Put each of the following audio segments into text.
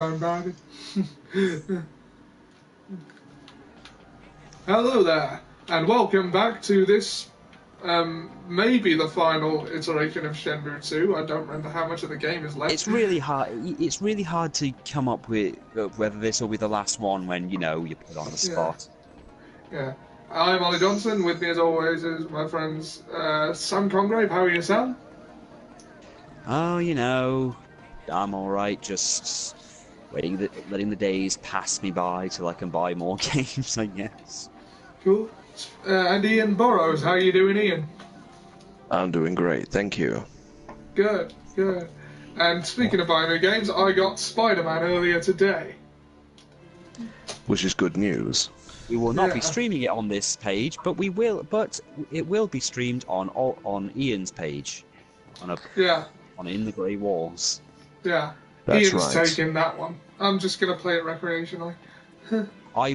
About it. Hello there, and welcome back to this, maybe the final iteration of Shenmue II. I don't remember how much of the game is left. It's really hard. It's really hard to come up with whether this will be the last one when you put on the Yeah, spot. yeah. I'm Ollie Johnson. With me, as always, is my friends Sam Congrave. How are you, Sam? Oh, I'm all right. Just letting the days pass me by till I can buy more games, I guess. Cool. And Ian Burrows. How are you doing, Ian? I'm doing great, thank you. Good, good. And speaking of buying new games, I got Spider-Man earlier today. Which is good news. We will not be Yeah. streaming it on this page, but we will. But it will be streamed on Ian's page, Yeah, on In the Grey Walls. yeah. That's Ian's right. taking that one. I'm just gonna play it recreationally. I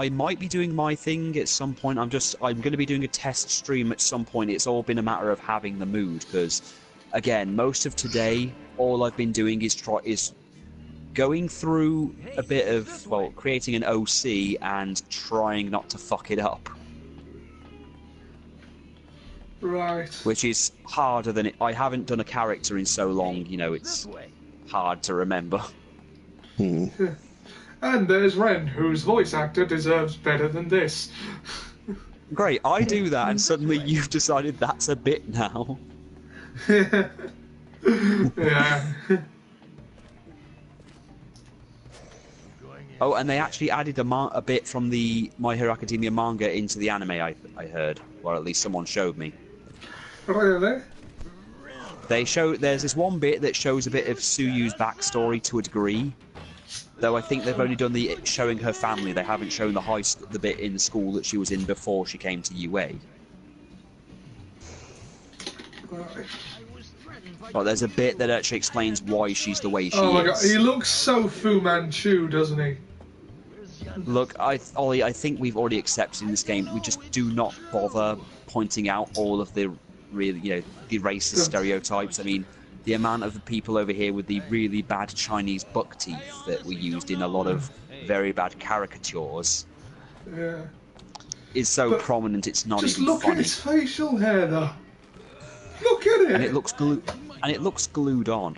might be doing my thing at some point. I'm going to be doing a test stream at some point. It's all been a matter of having the mood because, again, most of today, all I've been doing is going through a bit of creating an OC and trying not to fuck it up, Right. which is harder than it. I haven't done a character in so long. It's hard to remember. And there's Ren, whose voice actor deserves better than this. Great, I do that, and suddenly you've decided that's a bit now. Yeah. Oh, and they actually added a bit from the My Hero Academia manga into the anime, I heard. Or at least someone showed me. Really? There's this one bit that shows a bit of Suyu's backstory to a degree. Though I think they've only done the showing her family. They haven't shown the bit in the school that she was in before she came to UA. Right. But there's a bit that actually explains why she's the way she Oh my is. god, he looks so Fu Manchu, doesn't he? Look, Ollie, I think we've already accepted in this game. We just do not bother pointing out all of the really, the racist stereotypes. I mean, the amount of the people over here with the really bad Chinese buck teeth that we used in a lot of very bad caricatures Yeah. is so But prominent. It's not Just even look funny. at his facial hair, though. Look at it. And it looks glued on.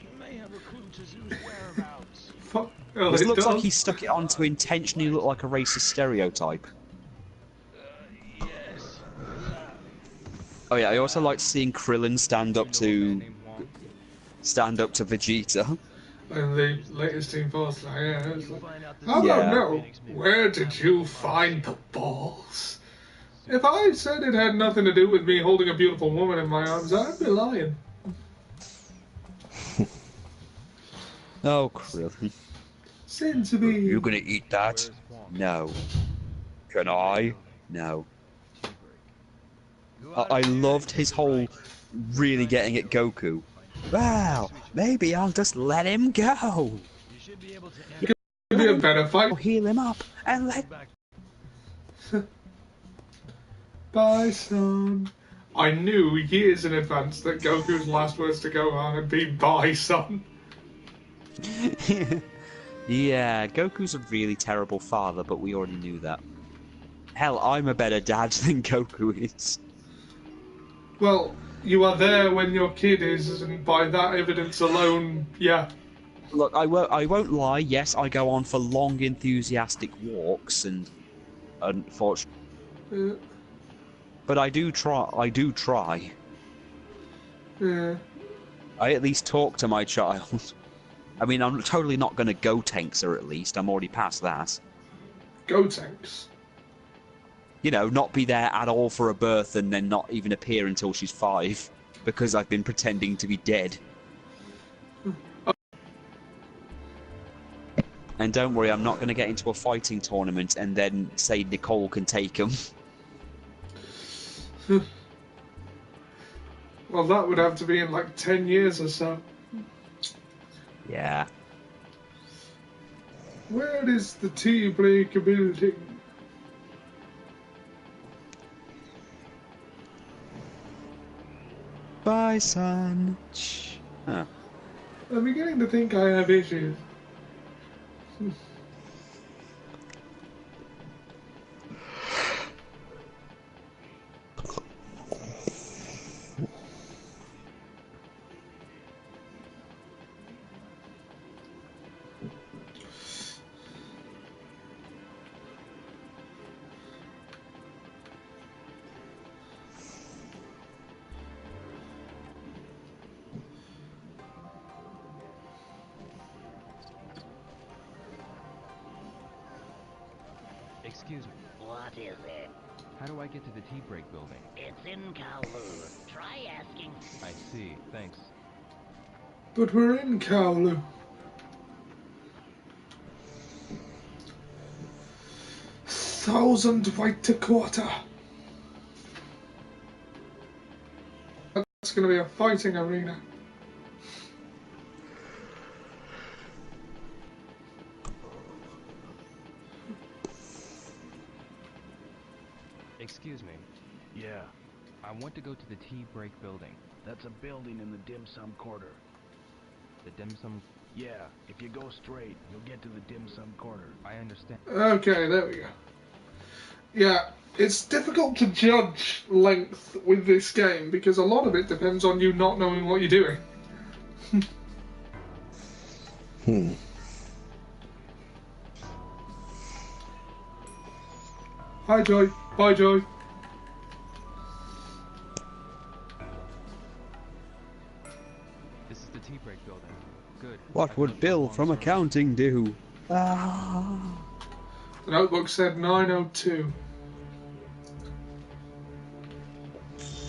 Fuck. Oh, It looks like does. he stuck it on to intentionally look like a racist stereotype. Oh yeah, I also liked seeing Krillin stand up to Vegeta. And the latest Team Force, yeah, it's like, I Yeah. don't know. Where did you find the balls? If I said it had nothing to do with me holding a beautiful woman in my arms, I'd be lying. Oh, Krillin. Seems to be. You gonna eat that? No. Can I? No. I loved his whole really getting at Goku. Well, maybe I'll just let him go. Could be a better fight. I'll heal him up and let. Bye, son. I knew years in advance that Goku's last words to Gohan would be bye, son. Yeah, Goku's a really terrible father, but we already knew that. Hell, I'm a better dad than Goku is. Well, you are there when your kid is, and by that evidence alone, yeah. Look, I won't lie. Yes, I go on for long, enthusiastic walks, and unfortunately, Yeah. but I do try. Yeah. I at least talk to my child. I mean, I'm totally not going to go tanks her, at least. I'm already past that. Go tanks. Not be there at all for a birth and then not even appear until she's 5 because I've been pretending to be dead. And don't worry, I'm not going to get into a fighting tournament and then say Nicole can take him. Well, that would have to be in like 10 years or so. Yeah. Where is the tea break ability? Bye, son. Huh. I'm beginning to think I have issues. Excuse me. What is it? How do I get to the tea break building? It's in Kowloon. Try asking. I see. Thanks. But we're in Kowloon. Thousand White a quarter. That's going to be a fighting arena. Excuse me. Yeah, I want to go to the tea break building. that's a building in the dim sum corner. The dim sum... Yeah, if you go straight, you'll get to the dim sum corner. I understand. Okay, there we go. Yeah, it's difficult to judge length with this game because a lot of it depends on you not knowing what you're doing. Hi, Joy. Bye, Joy. This is the tea break building. Good. What would Bill from accounting do? Ah. The notebook said 9:02.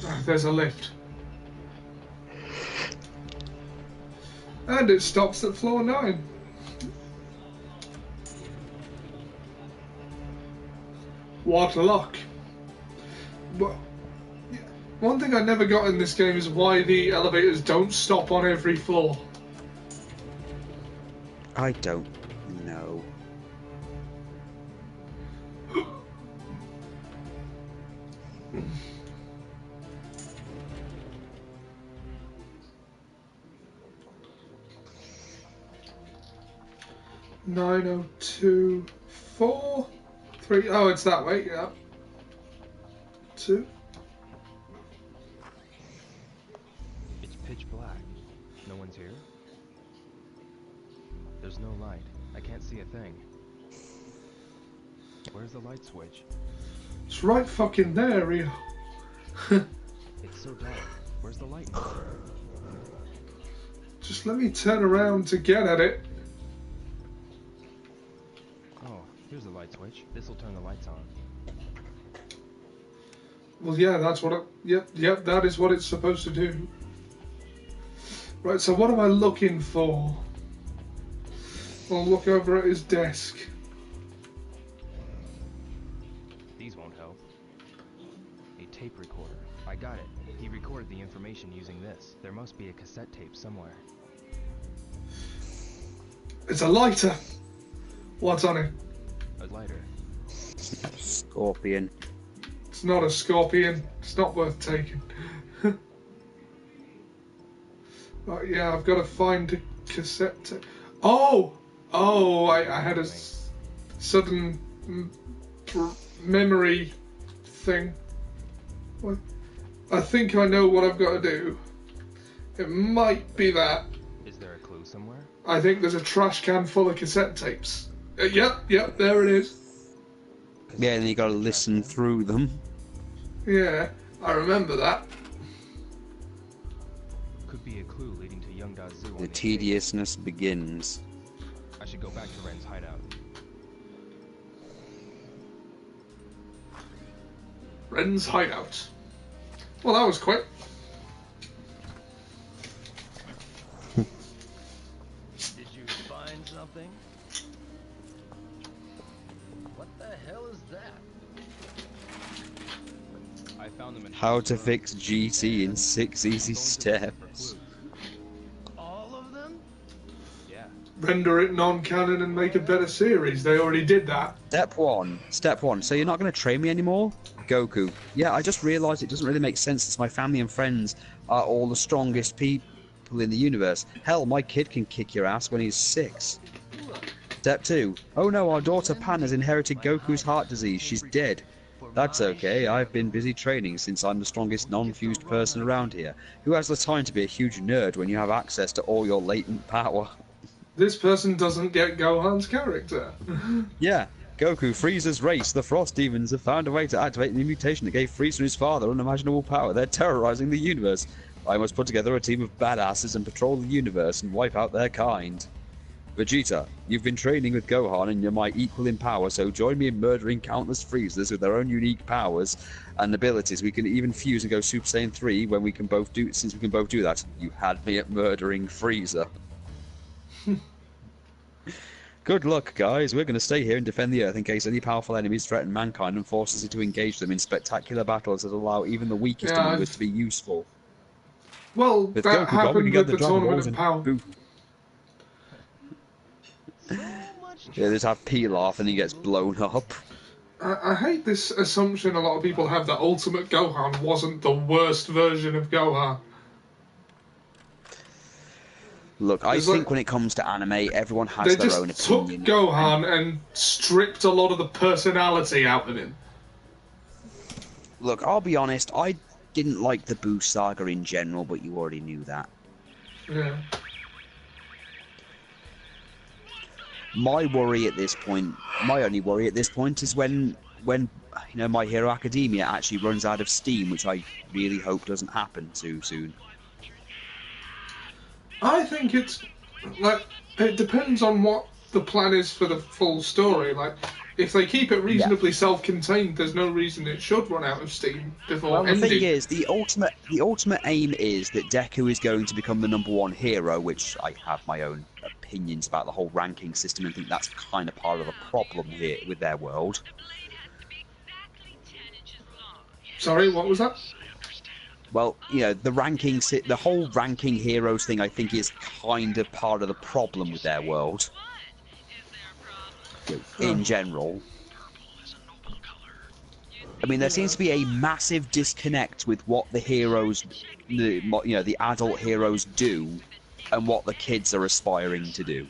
Ah, there's a lift. And it stops at floor 9. What luck. Well, one thing I never got in this game is why the elevators don't stop on every floor. I don't know. Nine oh two 4 3. Oh, it's that way. Yeah. 2. It's pitch black. No one's here? There's no light. I can't see a thing. Where's the light switch? It's right fucking there, Rio. It's so dark. Where's the light? Just let me turn around to get at it. Oh, here's the light switch. This'll turn the lights on. Well, yeah, that's what it... Yep, that is what it's supposed to do. Right, so what am I looking for? I'll look over at his desk. These won't help. A tape recorder. I got it. He recorded the information using this. There must be a cassette tape somewhere. It's a lighter. What's on it? A lighter. Scorpion. It's not a scorpion. It's not worth taking. Right, yeah, I've got to find a cassette tape. Oh! Oh, I had a sudden memory thing. What? I think I know what I've got to do. It might be that. Is there a clue somewhere? I think there's a trash can full of cassette tapes. Yep, there it is. Yeah, and you gotta listen through them. Yeah, I remember that. Could be a clue leading to Young Da's zoo on The the tediousness begins. I should go back to Ren's hideout. Ren's hideout. Well, that was quick. Did you find something? What the hell is that? I found them in How to fix GT in 6 easy steps. All of them? Yeah. Render it non-canon and make a better series. They already did that. Step one. So you're not going to train me anymore? Goku. Yeah, I just realised it doesn't really make sense since my family and friends are all the strongest people in the universe. Hell, my kid can kick your ass when he's 6. Step 2. Oh no, our daughter Pan has inherited Goku's heart disease. She's dead. That's okay. I've been busy training since I'm the strongest non-fused person around here. Who has the time to be a huge nerd when you have access to all your latent power? This person doesn't get Gohan's character. Yeah. Goku, Frieza's race. The Frost Demons have found a way to activate the mutation that gave Frieza and his father unimaginable power. They're terrorizing the universe. I must put together a team of badasses and patrol the universe and wipe out their kind. Vegeta, you've been training with Gohan and you're my equal in power, so join me in murdering countless Freezers with their own unique powers and abilities. We can even fuse and go Super Saiyan 3 when we can both do, since we can both do that. You had me at murdering Frieza. Good luck, guys. We're going to stay here and defend the Earth in case any powerful enemies threaten mankind and force us to engage them in spectacular battles that allow even the weakest among us to be useful. Well, With that Goku gone, we happened can get with the the Dragon Tournament Balls of and Power. boom. Yeah, just have Pilaf and he gets blown up. I hate this assumption a lot of people have that Ultimate Gohan wasn't the worst version of Gohan. Look, I It's think like- when it comes to anime, everyone has They their just own took opinion. Gohan and stripped a lot of the personality out of him. Look, I'll be honest, I didn't like the Boo saga in general, but you already knew that. Yeah. My worry at this point, my only worry at this point is when you know, My Hero Academia actually runs out of steam, which I really hope doesn't happen too soon. I think it's like it depends on what the plan is for the full story. Like, if they keep it reasonably self-contained, there's no reason it should run out of steam before Well, the ending. thing is, the ultimate aim is that Deku is going to become the #1 hero, which I have my own opinions about the whole ranking system and think that's kind of part of the problem here with their world. Sorry, what was that? Well, you know, the whole ranking heroes thing, I think, is kind of part of the problem with their world. In general. I mean, there seems to be a massive disconnect with what the heroes, the adult heroes do, and what the kids are aspiring to do.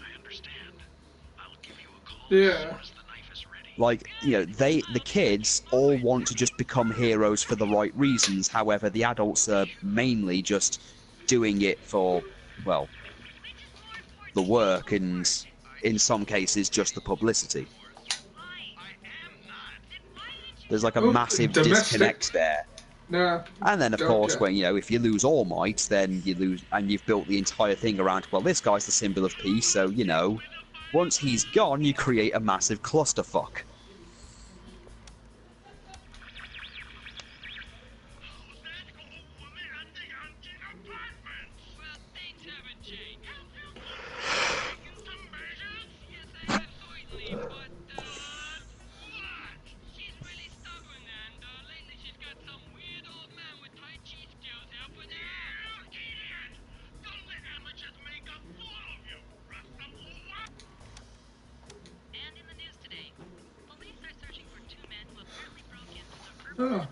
Yeah. Like, you know, the kids all want to just become heroes for the right reasons. However, the adults are mainly just doing it for, well, the work and, in some cases, just the publicity. There's like a massive disconnect there. No. And then, of course, when, you know, if you lose All Might, then you lose, and you've built the entire thing around, well, this guy's the symbol of peace, so, you know, once he's gone, you create a massive clusterfuck. Oh.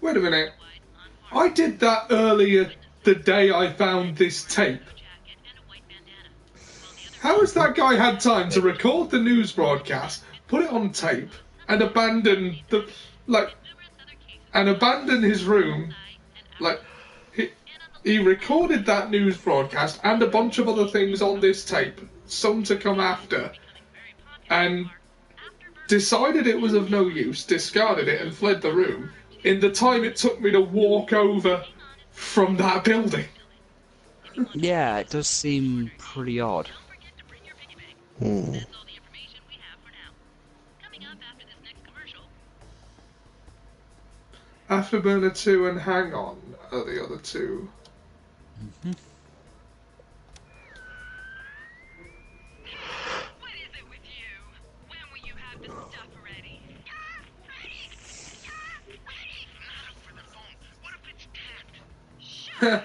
Wait a minute. I did that earlier the day I found this tape. How has that guy had time to record the news broadcast, put it on tape, and abandon his room? Like, he recorded that news broadcast and a bunch of other things on this tape, some to come after, and decided it was of no use, discarded it, and fled the room in the time it took me to walk over from that building. Yeah, it does seem pretty odd. Afterburner 2 and Hang On are the other two. Mm-hmm. What is it with you? When will you have the stuff ready? Ready? Not over the phone. What if it's tapped? Shut up.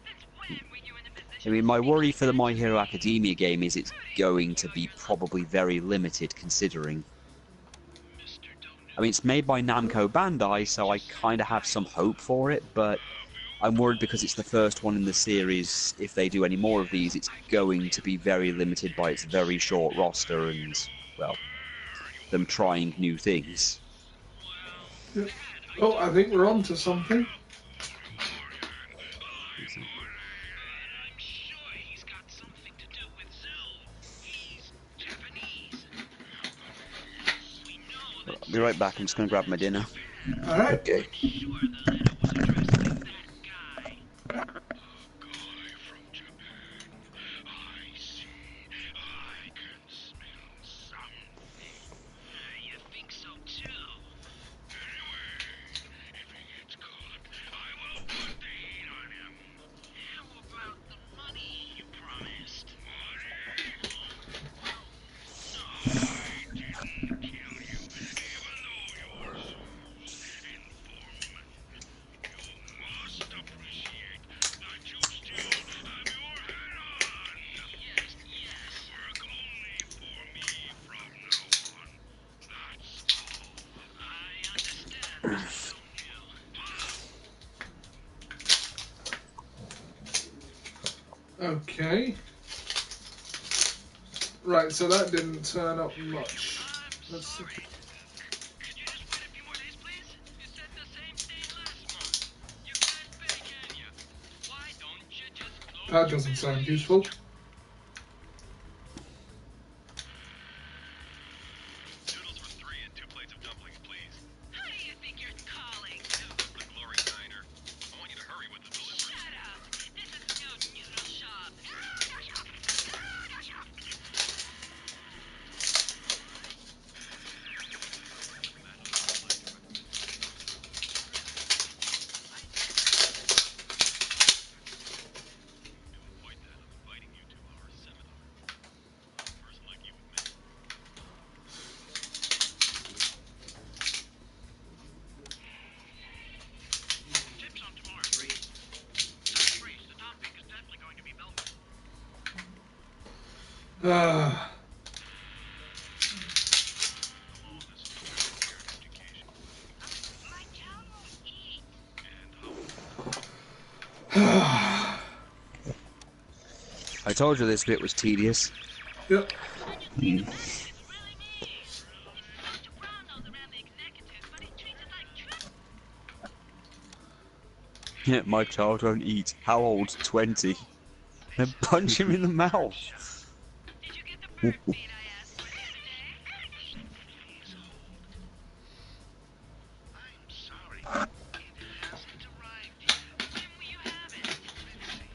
Since when were you in the position? I mean, my worry for the My Hero Academia game is it's going to be probably very limited, considering. I mean, it's made by Namco Bandai, so I kind of have some hope for it, but I'm worried because it's the first one in the series. If they do any more of these, it's going to be very limited by its very short roster and, well, them trying new things. Yeah. Oh, I think we're on to something. I'm sure he's got something to do with Zoo. He's Japanese. We know that I'll be right back. I'm just going to grab my dinner. All right. Okay. I'm sure the letter was addressed to that guy. A guy from Japan. I see. I can smell something. You think so too? Anyway, if he gets caught, I will put the heat on him. How about the money you promised? Money? Well, no, I didn't kill you, even though you're Zeus' informant. You must appreciate that you still have your head on. Yes, yes. You work only for me from now on. That's all. I understand, Mr. O'Neill. Okay. Right, so that didn't turn up much. I'm Let's see. sorry. Could you just wait a few more days, please? You said the same thing last month. You can't pay, can you? Why don't you just close That your doesn't sound business? useful. Noodles with 3 and 2 plates of dumplings, please. How do you think you're calling? The Glory Diner. I want you to hurry with the delivery. Shut up! This is no noodle shop. To avoid that, I'm inviting you to our seminar. A person like you and me. Tips on tomorrow's race. Tonight's race, the top pick is definitely going to be Belgium. Ah, All this is for your education. My child won't eat. And how I told you this bit was tedious. yep. It's really mean. He smells to brown nose around the executives, but he treats us like Yeah, my child won't eat. How old? 20. Then punch him in the mouth. Did you get the bird feed I asked for the other day? Please hold. I'm sorry. It hasn't arrived yet. When will you have it? Let's see.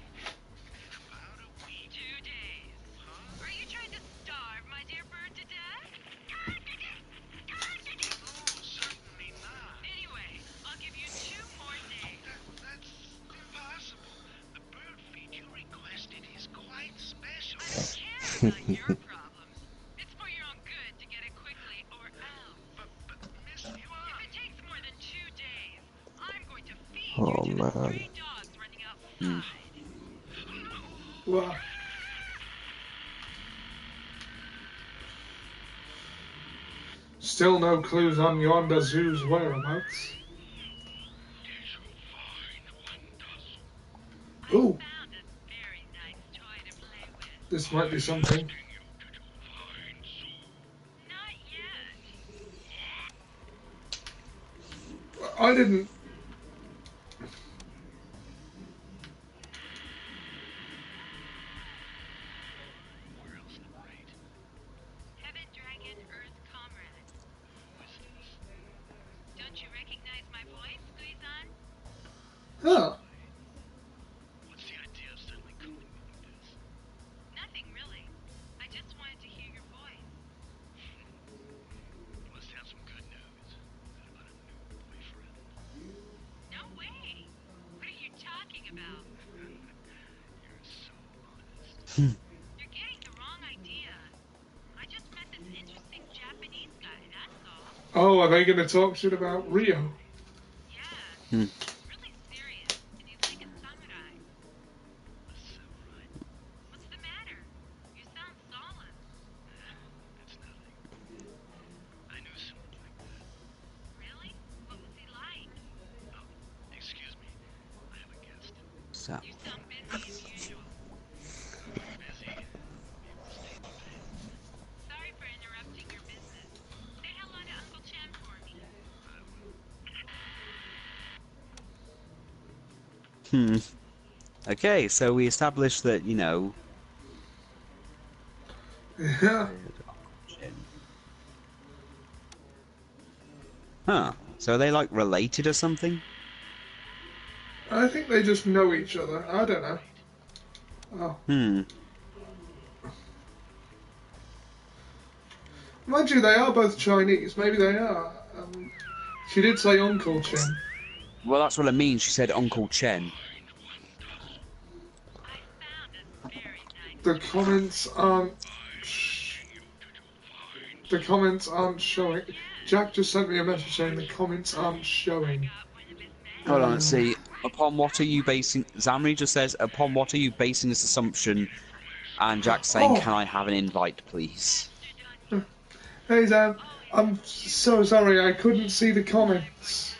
In about a week. 2 days. Huh? Are you trying to starve my dear bird to death? Oh, certainly not. Anyway, I'll give you 2 more days. That's impossible. The bird feed you requested is quite special. I don't care about your problems. It's for your own good to get it quickly or else. But Miss Yuan... If it takes more than 2 days, I'm going to feed you Oh to the man. stray dogs running outside. Well, still no clues on Yonda Zoo's whereabouts. Did you find one dozen? Ooh, Found a very nice toy to play with. this might be something. Did you find Zoo? Not yet. I didn't. Where else the great? Heaven Dragon, Earth Comrade. Who is this? Don't you recognize my voice, Guizan? Huh. What's the idea of suddenly calling me like this? Nothing really. I just wanted to hear your voice. You must have some good news. Is that about a new boyfriend? No way. What are you talking about? You're so honest. You're getting the wrong idea. I just met this interesting Japanese guy, that's all. Oh, are they going to talk shit about Rio? Yeah. Really serious. And he's like a samurai. A samurai? What's the matter? You sound solemn. It's nothing. I knew someone like that. Really? What was he like? Oh, excuse me. I have a guest. So. Hmm. Okay, so we established that, you know. Yeah. Huh. So are they like related or something? I think they just know each other. I don't know. Oh. Hmm. Mind you, they are both Chinese. Maybe they are. She did say Uncle Chen. Well, that's what I mean. She said Uncle Chen. The comments aren't. The comments aren't showing. Jack just sent me a message saying the comments aren't showing. Hold on, let's see. Upon what are you basing... Zamri just says, upon what are you basing this assumption? And Jack's saying, can Oh, I have an invite, please? hey Zam, I'm so sorry I couldn't see the comments.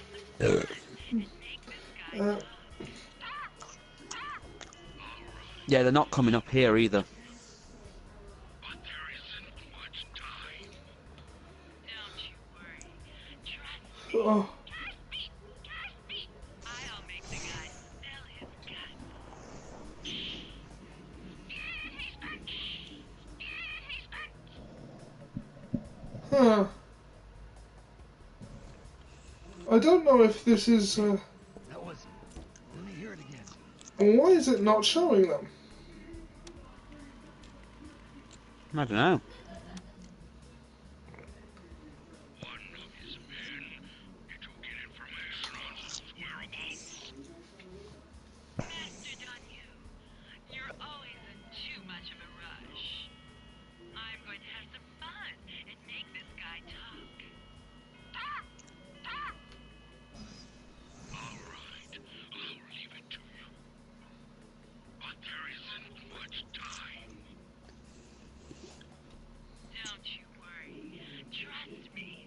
Yeah, they're not coming up here either. But there isn't much time. Don't you worry. Trust me. Oh, Trust me. I'll make the guy sell his gun. He's back. He's back. huh. I don't know if this is. That was. Let me hear it again. Why is it not showing them? I don't know. One of his men to get information on whose whereabouts. Mr. Dunyu, you're always in too much of a rush. I'm going to have some fun and make this guy talk. Talk! Talk! All right, I'll leave it to you. But there isn't much time. Don't you worry. Trust me.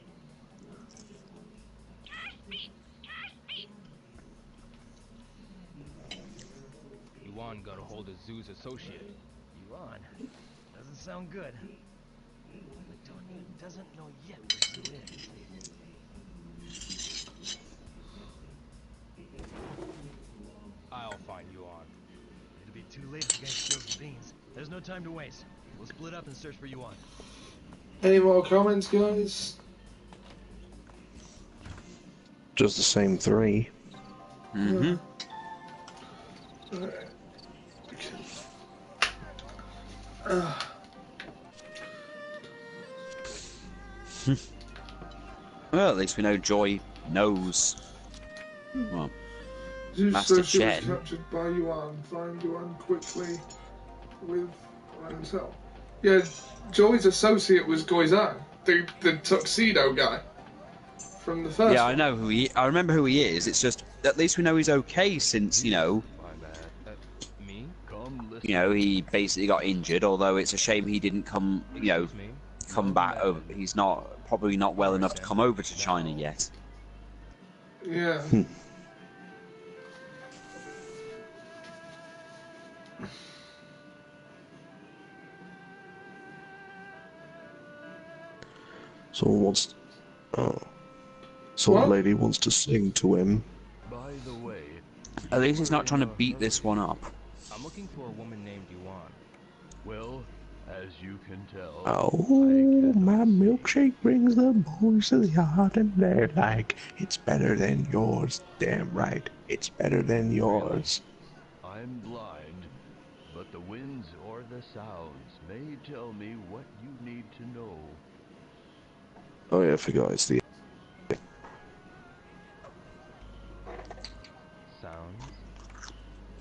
Trust me. Trust me. Yuan got a hold of Zoo's associate. Yuan. Doesn't sound good. But Tony doesn't know yet what Zoo is. I'll find Yuan. It'll be too late if the guy spills the beans. There's no time to waste. We'll split up and search for Yuan. Any more comments, guys? Just the same three. Mm-hmm. Alright. Well, at least we know Joy knows. Well, Zeus Master Associate was Chen. captured by Yuan. Find Yuan quickly with Ryan's help. Yeah, Joy's associate was Goizan, the tuxedo guy from the first yeah, I one. know who he. I remember who he is. It's just at least we know he's okay since My bad. Me? Come listen. you know he basically got injured. Although it's a shame he didn't come. Excuse me? Come back over. He's probably not well enough to come over to China yet. Yeah. Someone wants. Oh. Some What? lady wants to sing to him. By the way, At least he's not trying to beat this one up. I'm looking for a woman named Yuan. well, as you can tell. Oh, my milkshake brings the boys to the yard and they're like, it's better than yours. Damn right, it's better than yours. I'm blind, but the winds or the sounds may tell me what you need to know. Oh yeah, I forgot it's the... Sounds?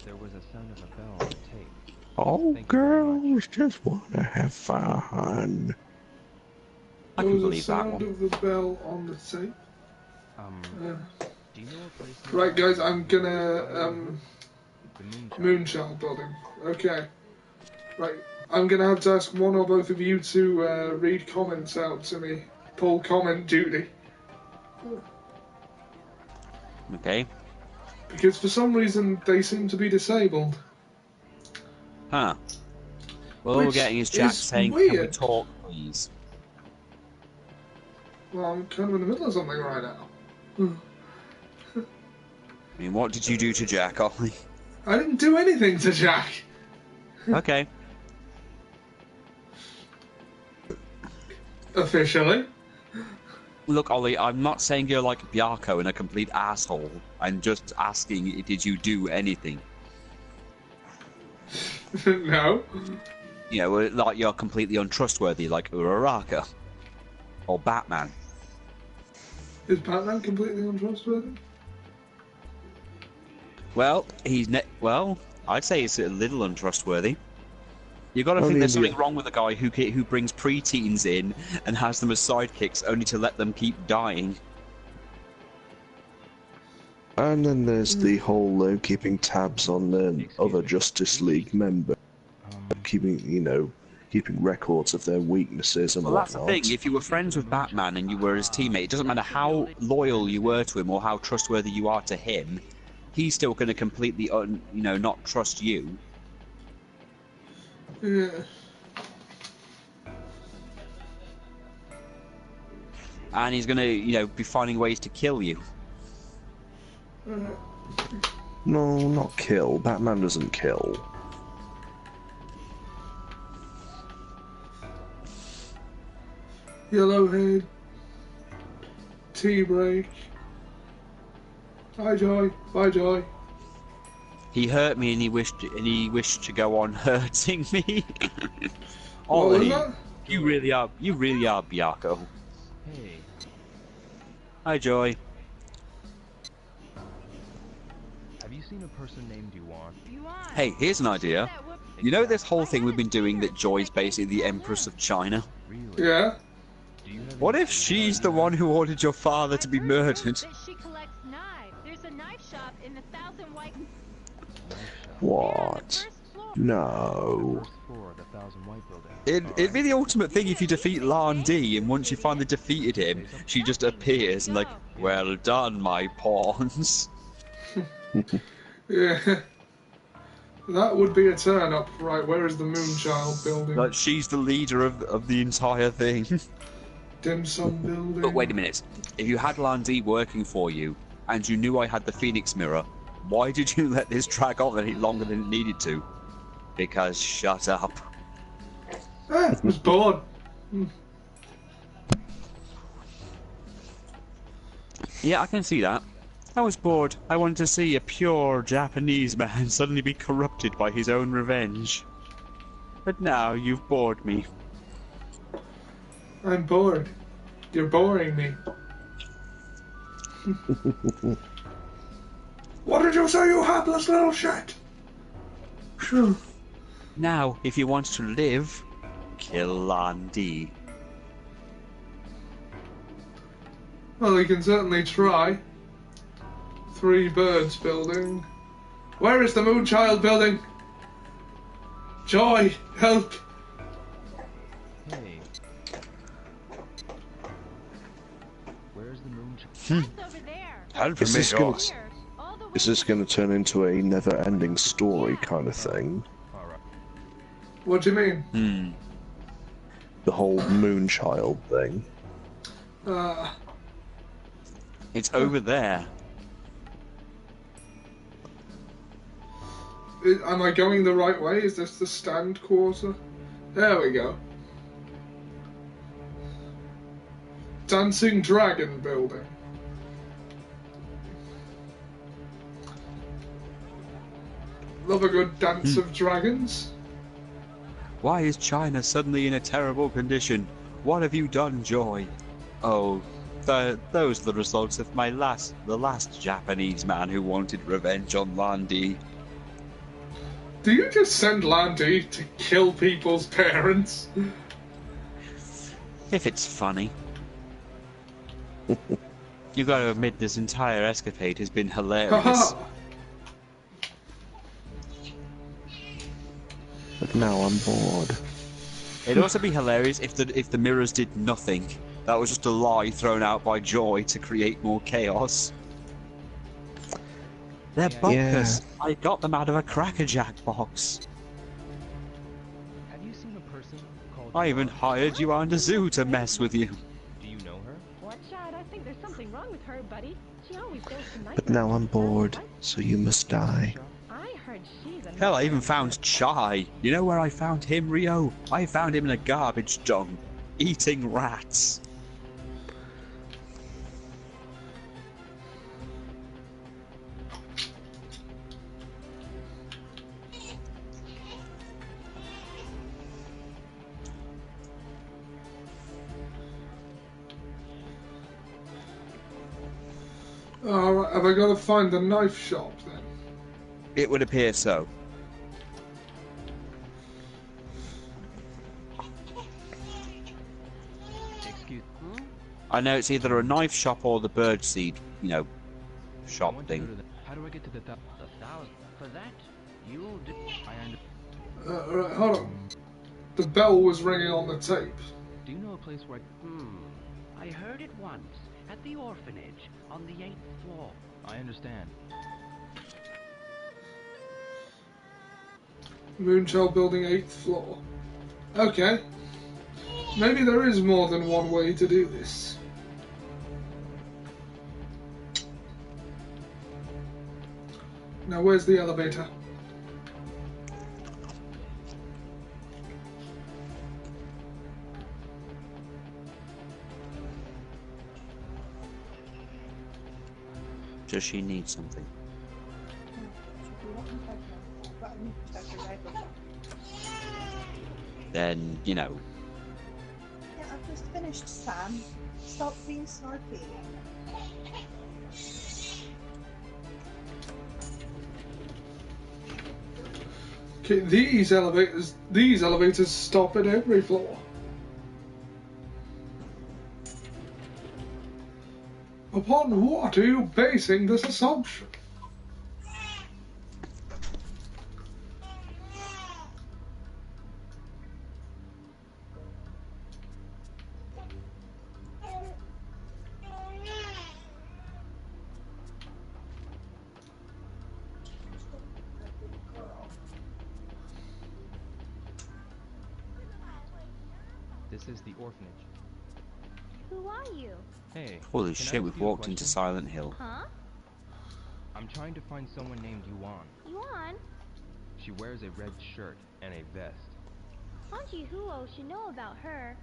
There was a sound of a bell on the tape. All Thank you very much. girls just wanna have fun. I There can was a believe that sound one. of the bell on the tape. Do you know a place Right, nearby guys, I'm gonna the Moonchild? Moonchild building. Okay. Right, I'm gonna have to ask one or both of you to read comments out to me. Pull comment duty. Okay. Because for some reason they seem to be disabled. Huh. Well, all we're Which getting is Jack is saying, "Can we weird." talk, please?" Well, I'm kind of in the middle of something right now. I mean, what did you do to Jack, Ollie? I didn't do anything to Jack. Okay. Officially. Look, Ollie, I'm not saying you're like Byarko and a complete asshole. I'm just asking, did you do anything? No. You know, like you're completely untrustworthy, like Uraraka. Or Batman. Is Batman completely untrustworthy? Well, well, I'd say it's a little untrustworthy. You got to think Only there's in the- something wrong with a guy who brings preteens in and has them as sidekicks only to let them keep dying. And then there's the whole keeping tabs on the other Justice League members, keeping records of their weaknesses and Well, that's whatnot. the thing. If you were friends with Batman and you were his teammate, it doesn't matter how loyal you were to him or how trustworthy you are to him. He's still going to completely, not trust you. Yeah. And he's going to, be finding ways to kill you. No, not kill. Batman doesn't kill. Yellowhead. Tea break. Hi, Joy. Bye, Joy. He hurt me and he wished to go on hurting me. What was Ollie, that? you really are Byarko. Hey, Hi, Joy. have you seen a person named Yuan? Hey, here's an idea. You know this whole thing we've been doing that Joy's basically the Empress of China? Really? Yeah. Do you have What any if she's the one who ordered your father to be murdered? She collects knives. There's a knife shop in the Thousand White. knife shop? What? No. First floor of the Thousand White building. It'd be the ultimate thing if you defeat Lan Di, and once you finally defeated him, she just appears and like, well done, my pawns. Yeah. That would be a turn up. Right, where is the Moonchild building? Like, she's the leader of the entire thing. Dim Sum building. But wait a minute. If you had Lan Di working for you, and you knew I had the Phoenix Mirror, why did you let this drag on any longer than it needed to? Because shut up. I was bored. Yeah, I can see that. I was bored. I wanted to see a pure Japanese man suddenly be corrupted by his own revenge. But now you've bored me. I'm bored. You're boring me. What did you say, you hapless little shit? Phew. Now, if you want to live, kill Lan Di. Well, you can certainly try. Three Birds building. Where is the Moonchild building? Joy, help! Hey. Where's the moon? That's over there. Help Is me, this gonna, Here. All the way. is this going to turn into a never-ending story kind of thing? Alright. What do you mean? The whole Moonchild thing. It's over there. Am I going the right way? Is this the stand quarter? There we go. Dancing Dragon building. Love a good dance of dragons. Why is China suddenly in a terrible condition? What have you done, Joy? Oh, those are the results of the last Japanese man who wanted revenge on Lan Di. Do you just send Landy to kill people's parents? If it's funny. You gotta admit this entire escapade has been hilarious. Haha! But now I'm bored. It'd also be hilarious if the mirrors did nothing. That was just a lie thrown out by Joy to create more chaos. They're May I- bonkers. I got them out of a Cracker Jack box. Have you seen a person called I even Yuan? hired you on the zoo to mess with you. Do you know her? Watch out, I think there's something wrong with her, buddy. She always goes to night But now markets I'm and sells bored, white- so you must die. Shop? I heard she's a Hell, I even nice found girl. Chai. You know where I found him, Rio? I found him in a garbage dump, eating rats. Alright, have I got to find the knife shop then? It would appear so. Excuse. I know it's either a knife shop or the birdseed, I shop want to go thing. to the. How do I get to the? The 1,000. For that, you'll do. I under. Right, hold on. The bell was ringing on the tape. Do you know a place where? I heard it once at the orphanage on the 8th floor. I understand. Moonchild Building, 8th floor. Okay. Maybe there is more than one way to do this. Now, where's the elevator? Does she need something? Then, you know. Yeah, I've just finished, Sam. Stop being snarky. Okay, these elevators stop at every floor. Upon what are you basing this assumption? This is the orphanage. Who are you? Hey. Holy can I shit, ask we've you a walked into question? Silent Hill. Huh? I'm trying to find someone named Yuan. Yuan? She wears a red shirt and a vest. Hanji Huo should know about her.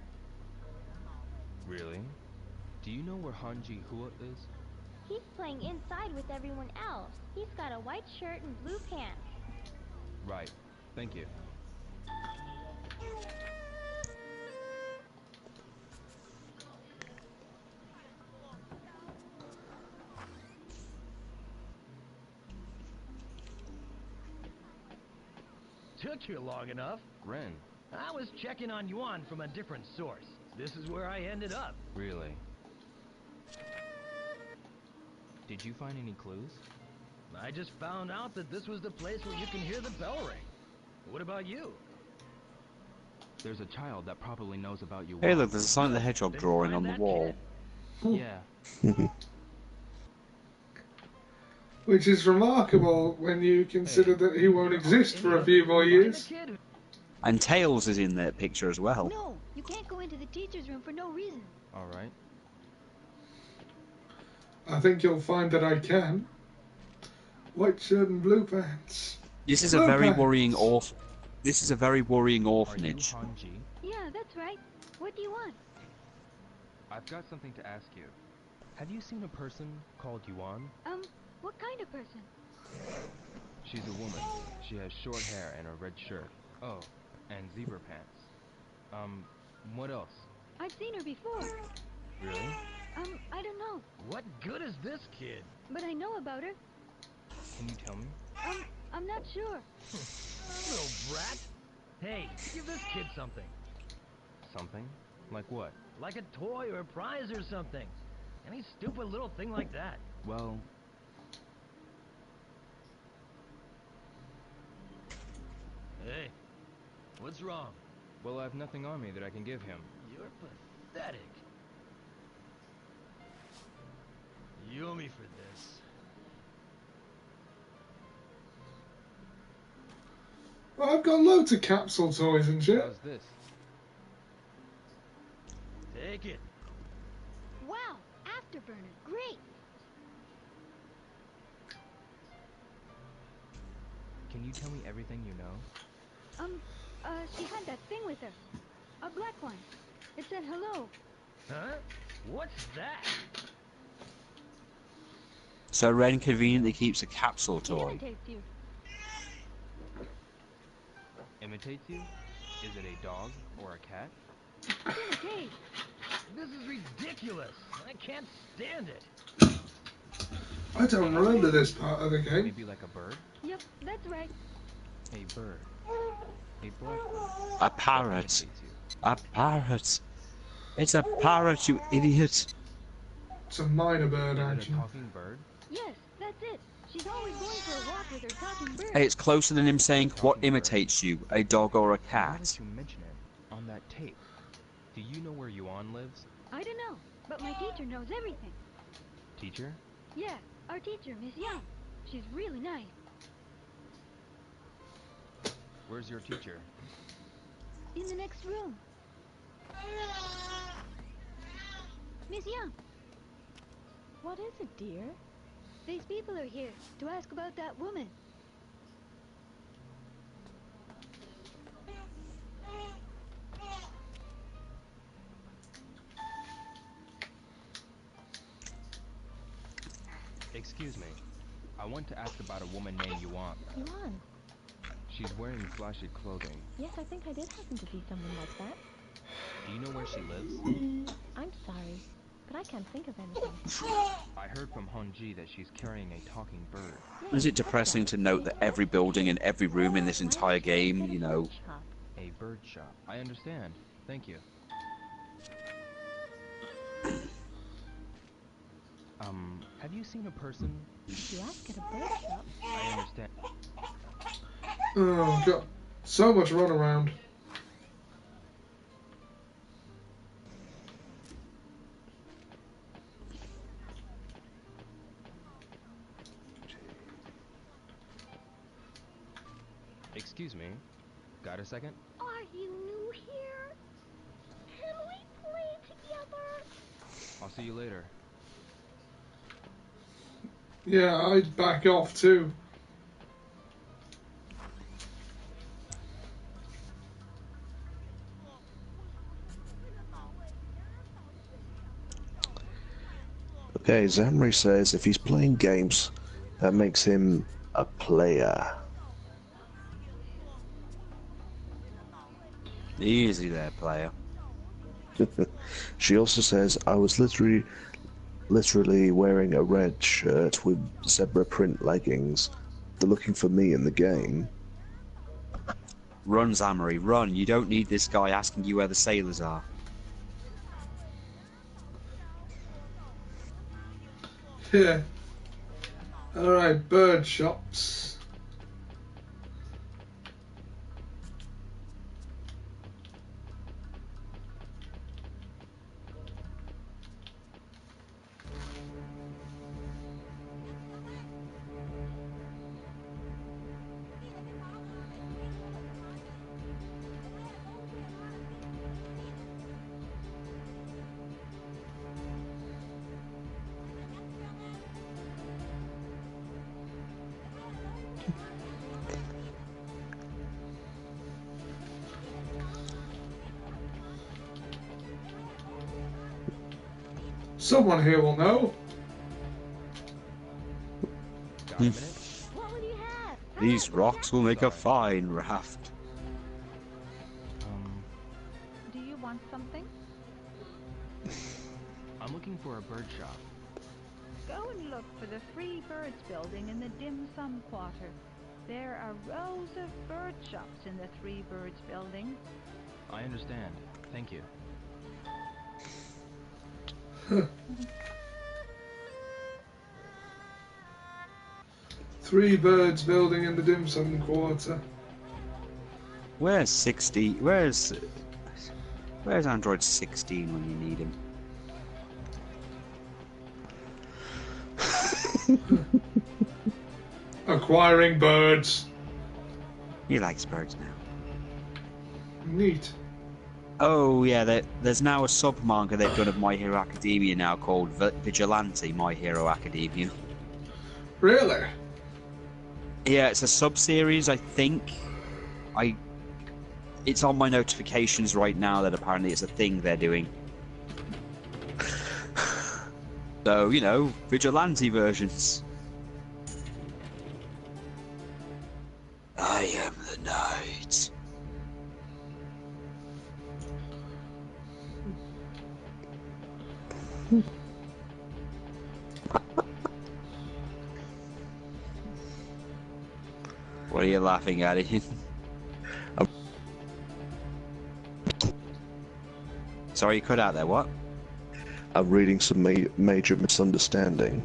Really? Do you know where Hanji Hua is? He's playing inside with everyone else. He's got a white shirt and blue pants. Right. Thank you. Took you long enough. Ren. I was checking on Yuan from a different source. This is where I ended up. Really? Did you find any clues? I just found out that this was the place where you can hear the bell ring. What about you? There's a child that probably knows about Yuan. Hey look, there's a Sonic the Hedgehog Then drawing find on the that wall. kid. Yeah. Which is remarkable when you consider that he won't exist for a few more Find years. the kid. And Tails is in that picture as well. No, you can't go into the teacher's room for no reason. Alright. I think you'll find that I can. White shirt and blue pants. This is a Blue very pants. worrying This is a very worrying Are you orphanage. Hanji? Yeah, that's right. What do you want? I've got something to ask you. Have you seen a person called Yuan? What kind of person? She's a woman. She has short hair and a red shirt. Oh, and zebra pants. What else? I've seen her before. Really? I don't know, What good is this kid? but I know about her. Can you tell me? I'm not sure. Little brat. Hey, give this kid something. Something? Like what? Like a toy or a prize or something. Any stupid little thing like that. Well, Hey, what's wrong? I have nothing on me that I can give him. You're pathetic. You owe me for this. Well, I've got loads of capsule toys and shit. How's this? Take it. Wow, Afterburner, great. Can you tell me everything you know? She had that thing with her. A black one. It said hello. Huh? What's that? So Ren conveniently keeps a capsule It toy. imitates you. Imitates you? Is it a dog or a cat? It's in a cage. This is ridiculous. I can't stand it. I don't remember this part of the game. Maybe like a bird? Yep, that's right. A bird. A black one. A That parrot. imitates you. A parrot. It's a parrot, you idiot. It's a minor bird, Is it a actually. talking bird? Yes, that's it. She's always going for a walk with her talking bird. Hey, it's closer than him saying what Talking bird. imitates you, a dog or a Now cat. that you mention it, on that tape, do you know where Yuan lives? I don't know, but my teacher knows everything. Teacher? Yeah, our teacher, Miss Young. She's really nice. Where's your teacher? In the next room. Miss Young. What is it, dear? These people are here to ask about that woman. Excuse me. I want to ask about a woman named Yuan. Yuan. She's wearing flashy clothing. Yes, I think I did happen to see someone like that. Do you know where she lives? I'm sorry, but I can't think of anything. I heard from Honji that she's carrying a talking bird. Is it depressing to note that every building and every room in this entire game, you know... A bird shop. I understand. Thank you. Have you seen a person? You ask at a bird shop? I understand. Oh, God. So much run around. Excuse me. Got a second? Are you new here? Can we play together? I'll see you later. Yeah, I'd back off too. Okay, Zamri says if he's playing games, that makes him a player. Easy there, player. She also says I was literally wearing a red shirt with zebra print leggings. They're looking for me in the game. Run, Zamory, run. You don't need this guy asking you where the sailors are. Yeah. Alright, bird shops. Someone here will know. Got a minute? What would you have? These rocks will make a fine raft. Do you want something? I'm looking for a bird shop. Go and look for the Three Birds building in the Dim Sum Quarter. There are rows of bird shops in the Three Birds building. I understand. Thank you. Three birds building in the dim sum quarter. Where's 60? Where's Android 16 when you need him? Acquiring birds. He likes birds now. Neat. Oh yeah, there's now a sub-manga they've done of My Hero Academia now called Vigilante My Hero Academia. Really? Yeah, it's a sub-series, I think. It's on my notifications right now that apparently it's a thing they're doing. So, you know, Vigilante versions. I am the night. What are you laughing at, Ian? Sorry, you cut out there, what? I'm reading some major misunderstanding.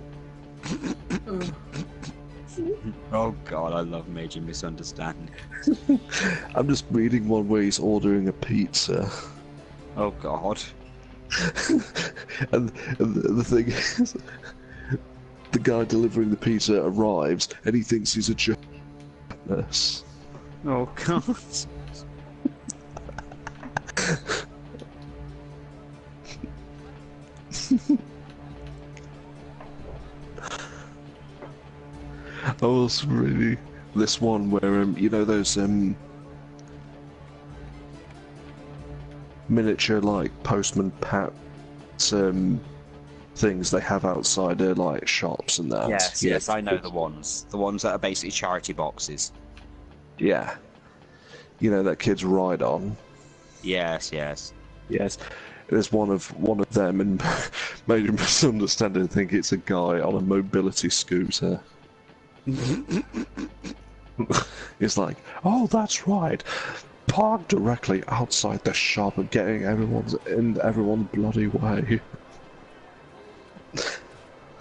Oh god, I love Major Misunderstanding. I'm just reading one where he's ordering a pizza. Oh god. and the thing is, the guy delivering the pizza arrives and he thinks he's a journalist. Oh god. I was really this one where you know those miniature like postman pat things they have outside their like shops and that. Yes, I know the ones that are basically charity boxes. Yeah, you know that kids ride on. Yes. There's one of them, and made a misunderstanding. I think it's a guy on a mobility scooter. It's like, oh, that's right. Park directly outside the shop and getting everyone's bloody way.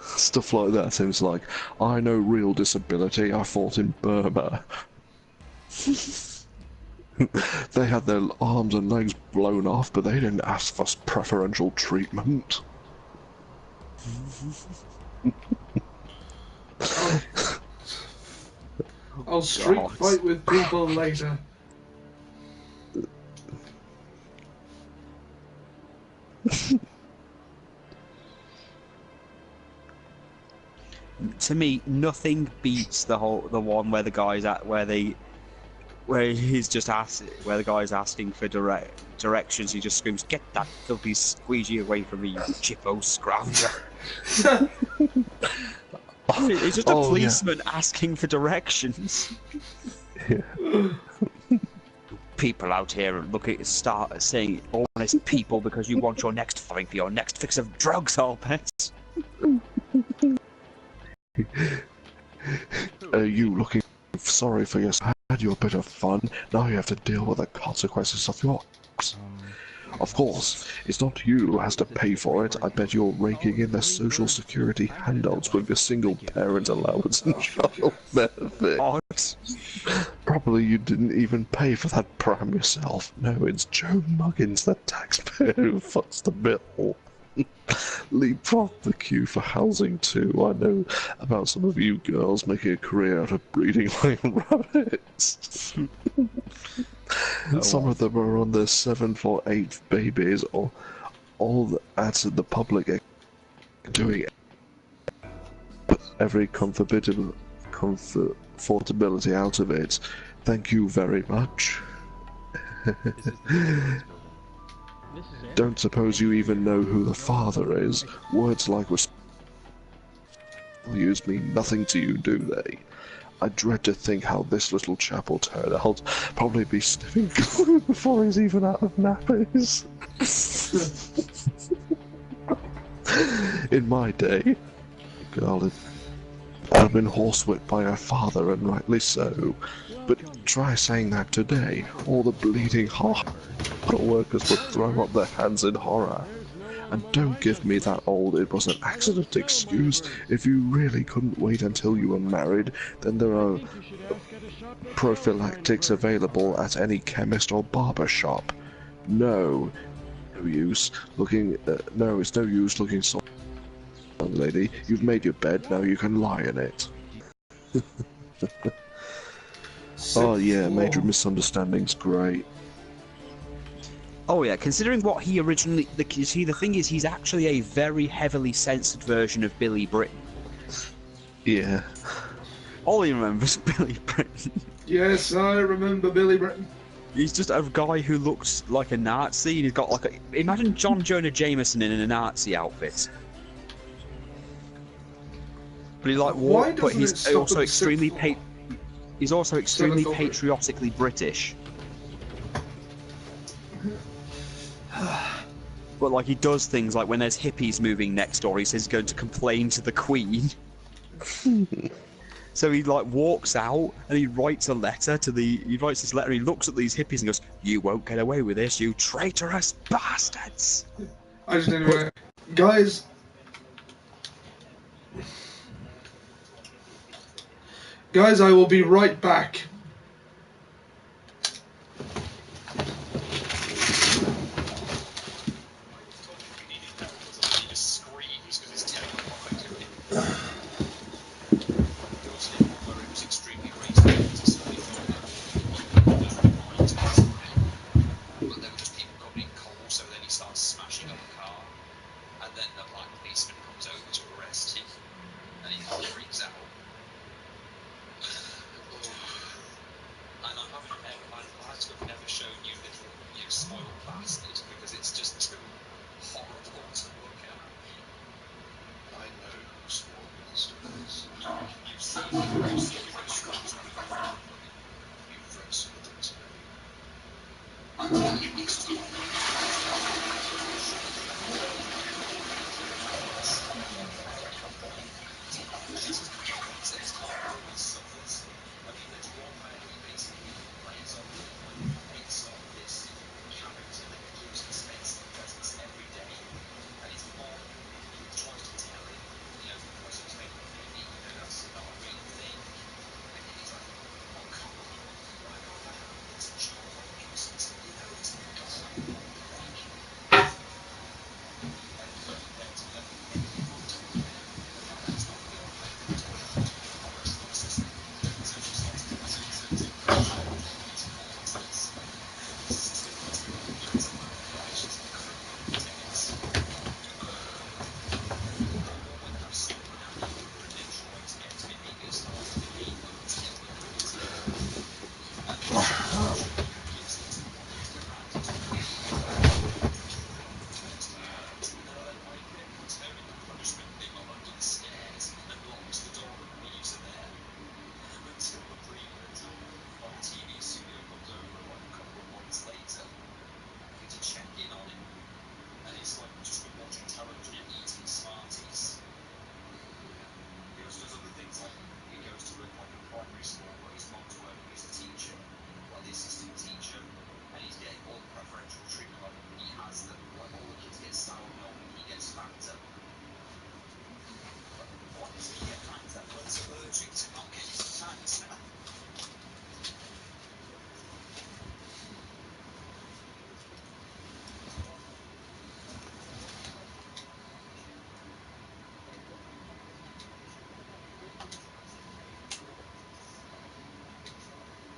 Stuff like that seems like, I know real disability. I fought in Burma. They had their arms and legs blown off, but they didn't ask for preferential treatment. I'll street fight with people later. To me, nothing beats the one where the guy's at where the guy's asking for directions. He just screams, "Get that filthy squeegee away from me, you chippo scrounger!" It's just a policeman asking for directions. Yeah. People out here start saying honest people because you want your next fine for your next fix of drugs, I'll bet. Are you looking sorry for yourself? Had you a bit of fun? Now you have to deal with the consequences of your acts. Of course, it's not you who has to pay for it. I bet you're raking in the social security handouts with your single parent allowance and child benefit. Probably you didn't even pay for that pram yourself. No, it's Joe Muggins, the taxpayer, who foots the bill. Leapfrog the queue for housing too. I know about some of you girls making a career out of breeding like rabbits. Some of them are on their 7th or 8th babies, or all at the public doing every comfortability out of it. Thank you very much. Don't suppose you even know who the father is. Words like values mean nothing to you, do they? I dread to think how this little chap will turn out. Probably be sniffing glue before he's even out of nappies. In my day, girl had been horsewhipped by her father, and rightly so. But try saying that today, all the bleeding workers would throw up their hands in horror. And don't give me that old "it was an accident" excuse. If you really couldn't wait until you were married, then there are prophylactics available at any chemist or barber shop. No use looking. No, it's no use looking so. Young lady, you've made your bed. Now you can lie in it. Oh yeah, floor. Major Misunderstanding's great. Oh yeah, considering what he originally... See, the thing is, he's actually a very heavily censored version of Billy Britton. Yeah. All he remembers is Billy Britton. Yes, I remember Billy Britton. He's just a guy who looks like a Nazi, and he's got like a... Imagine John Jonah Jameson in a Nazi outfit. But he like Why but doesn't it he's stop also at the extremely sixth floor? he's also extremely Seventh floor. patriotically British. But like he does things like when there's hippies moving next door, he says he's going to complain to the Queen. So he like walks out and he writes a letter to he writes this letter. He looks at these hippies and goes, "You won't get away with this, you traitorous bastards." I just anyway, guys. Guys, I will be right back.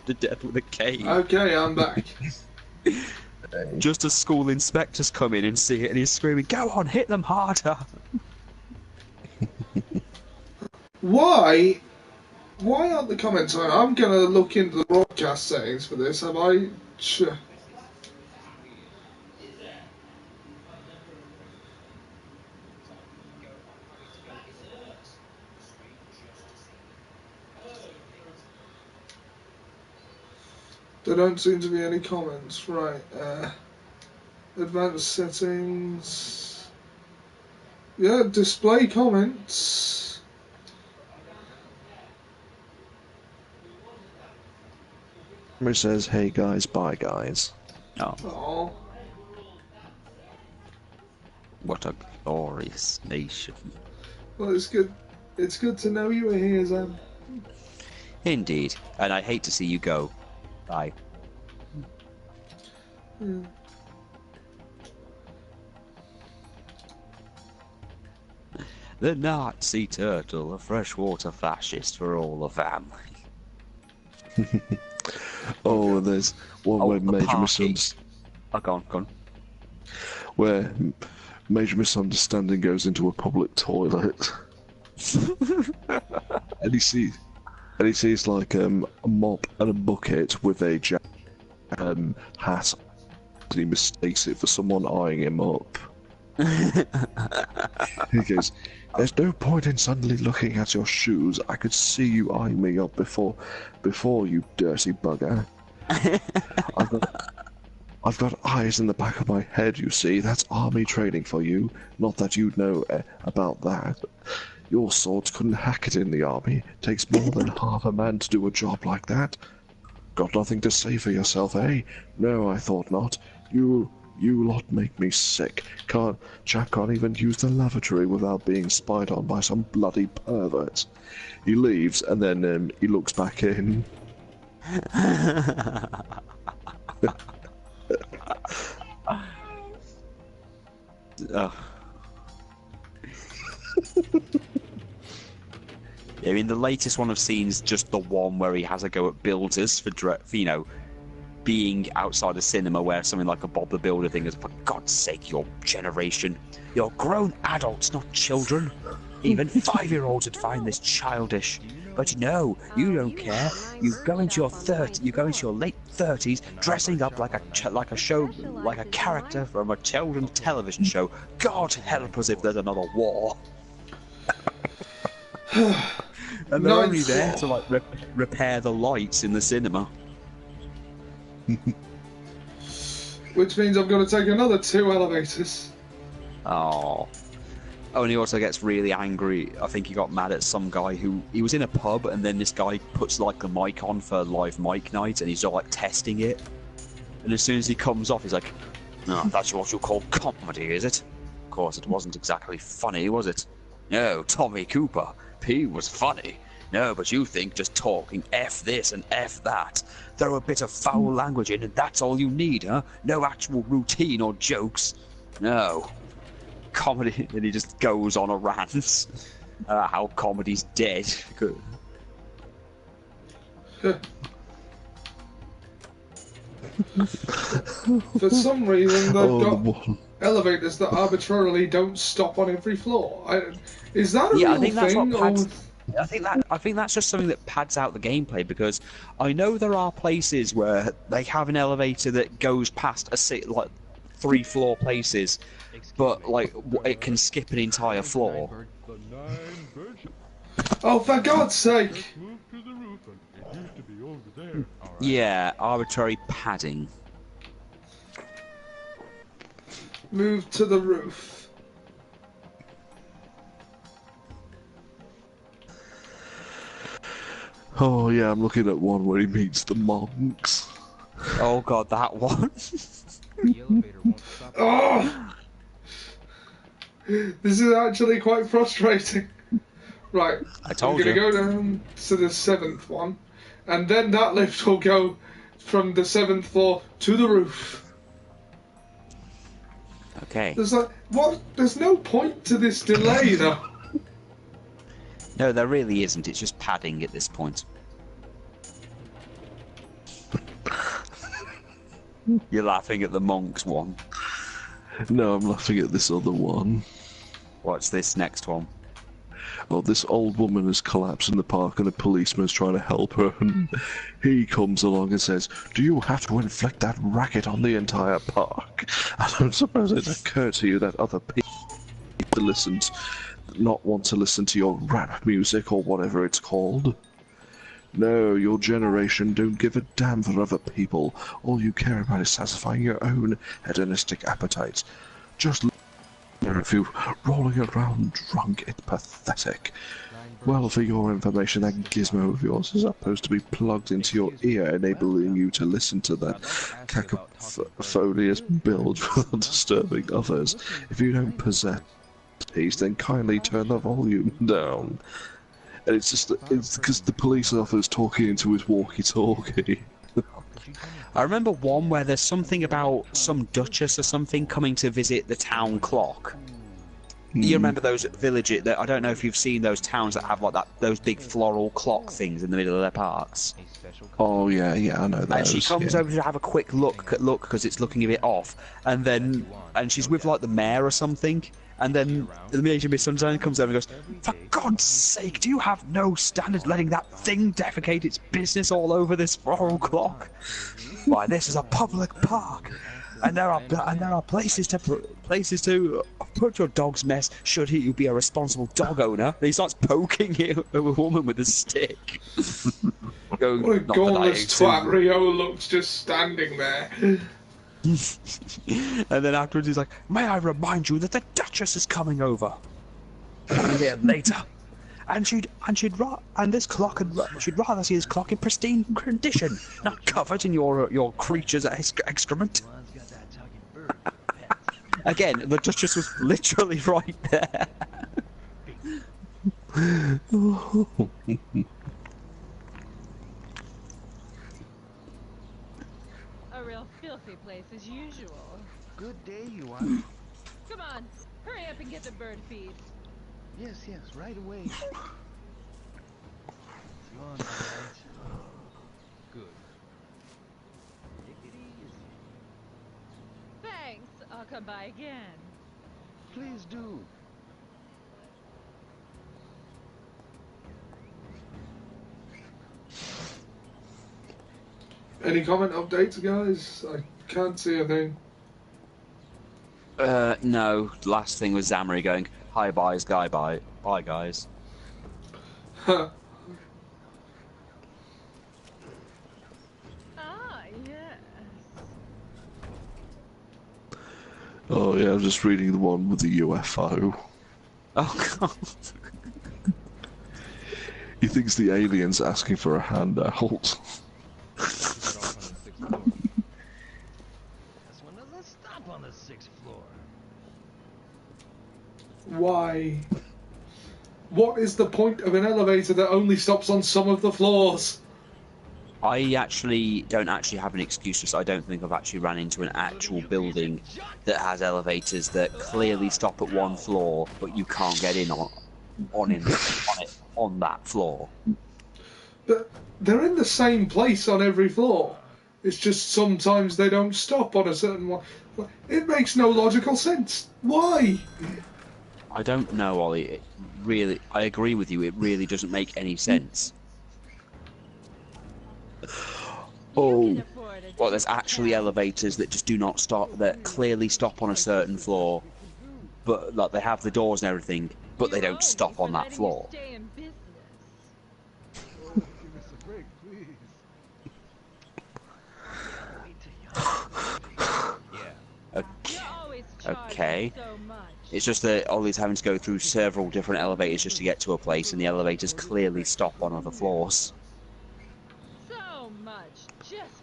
The death with a cane. Okay, I'm back. Just as school inspectors come in and see it, and he's screaming, "Go on, hit them harder!" Why aren't the comments on? I'm gonna look into the broadcast settings for this. Have I? There don't seem to be any comments. Right. Advanced settings. Yeah, display comments. It says, "Hey guys, bye guys." Oh. What a glorious nation. Well, it's good. It's good to know you were here, Zam. Indeed, and I hate to see you go. Bye. Yeah. The Nazi turtle, a freshwater fascist for all the family. Oh, and there's one where the major party. misunderstanding. Oh, go on. Where major misunderstanding goes into a public toilet, and he sees like a mop and a bucket with a hat, and he mistakes it for someone eyeing him up. He goes, "There's no point in suddenly looking at your shoes. I could see you eyeing me up before, you dirty bugger. I've got eyes in the back of my head, you see. That's army training for you. Not that you'd know about that. Your swords couldn't hack it in the army. Takes more than half a man to do a job like that. Got nothing to say for yourself, eh? No, I thought not. You lot make me sick. Chap can't even use the lavatory without being spied on by some bloody pervert." He leaves, and then he looks back in. I mean, the latest one I've seen is just the one where he has a go at builders for you know, being outside a cinema where something like a Bob the Builder thing is, for God's sake, your generation. You're grown adults, not children. Even 5-year-olds would find this childish. But no, you don't care. You go into your late 30s, dressing up like a character from a children's television show. God help us if there's another war. And they're only there to like repair the lights in the cinema. Which means I'm going to take another 2 elevators. Oh. Oh, and he also gets really angry. I think he got mad at some guy he was in a pub, and then this guy puts like the mic on for live mic night, and he's all like testing it. And as soon as he comes off, he's like, "No, that's what you call comedy, is it? Of course, it wasn't exactly funny, was it? No, Tommy Cooper, he was funny. No, but you think just talking F this and F that. Throw a bit of foul language in, and that's all you need, huh? No actual routine or jokes. No." Comedy, and he just goes on a rant how comedy's dead. For some reason, they've got elevators that arbitrarily don't stop on every floor. Is that a real I think that's thing? what pads, I think that's just something that pads out the gameplay, because I know there are places where they have an elevator that goes past like 3-floor places, but like it can skip an entire floor. Oh, for God's sake! Yeah, arbitrary padding. Move to the roof. Oh yeah, I'm looking at one where he meets the monks. Oh god, that one. Oh! This is actually quite frustrating. Right, I told I'm going to go down to the 7th one, and then that lift will go from the 7th floor to the roof. Okay. There's no point to this delay, though. No, there really isn't. It's just padding at this point. You're laughing at the monks one. No, I'm laughing at this other one. What's this next one? Well, this old woman has collapsed in the park and a policeman's trying to help her, and he comes along and says, "Do you have to inflict that racket on the entire park?" I don't suppose it occurred to you that other people not want to listen to your rap music or whatever it's called. No, your generation don't give a damn for other people. All you care about is satisfying your own hedonistic appetites. Just if you rolling around drunk, it's pathetic. Well, for your information, that gizmo of yours is supposed to be plugged into your ear, enabling you to listen to that cacophonious build without disturbing others. If you don't possess peace, then kindly turn the volume down. And it's because the police officer's talking into his walkie-talkie. I remember one where there's something about some duchess or something coming to visit the town clock. You remember those villages? I don't know if you've seen those towns that have like those big floral clock things in the middle of their parks. Oh yeah, I know those. And she comes over to have a quick look because it's looking a bit off, and she's with like the mayor or something, and then the Major Miss Sunshine comes over and goes, "For God's sake, do you have no standards letting that thing defecate its business all over this floral clock? Why, this is a public park, and there are places to put your dog's mess should you be a responsible dog owner." And he starts poking a woman with a stick. Going, what a gormless twat Rio looks just standing there. And then afterwards he's like, "May I remind you that the Duchess is coming over a bit later, and she'd rather see this clock in pristine condition, not covered in your creature's excrement." Again, the Duchess was literally right there. A real filthy place as usual. Good day, you are. Come on, hurry up and get the bird feed. Yes, right away. It's gone, all right. Good. Take it easy. Thanks, I'll come by again. Please do. Any comment updates, guys? I can't see a thing. No. Last thing was Zamri going, "Hi, guys, bye, guys." Huh. Yes. Oh yeah, I'm just reading the one with the UFO. Oh God. He thinks the alien's asking for a handout. This one doesn't stop on the 6th floor. Why? What is the point of an elevator that only stops on some of the floors? I actually don't have an excuse, because I don't think I've actually ran into an actual building that has elevators that clearly stop at one floor, but you can't get in on that floor. But they're in the same place on every floor. It's just sometimes they don't stop on a certain one. It makes no logical sense. Why? I don't know, Ollie. I agree with you. It really doesn't make any sense. Oh. Well, there's actually elevators that just do not stop, that clearly stop on a certain floor, but like they have the doors and everything, but they don't stop on that floor. Okay. It's just that Ollie's having to go through several different elevators just to get to a place, and the elevators clearly stop on other floors.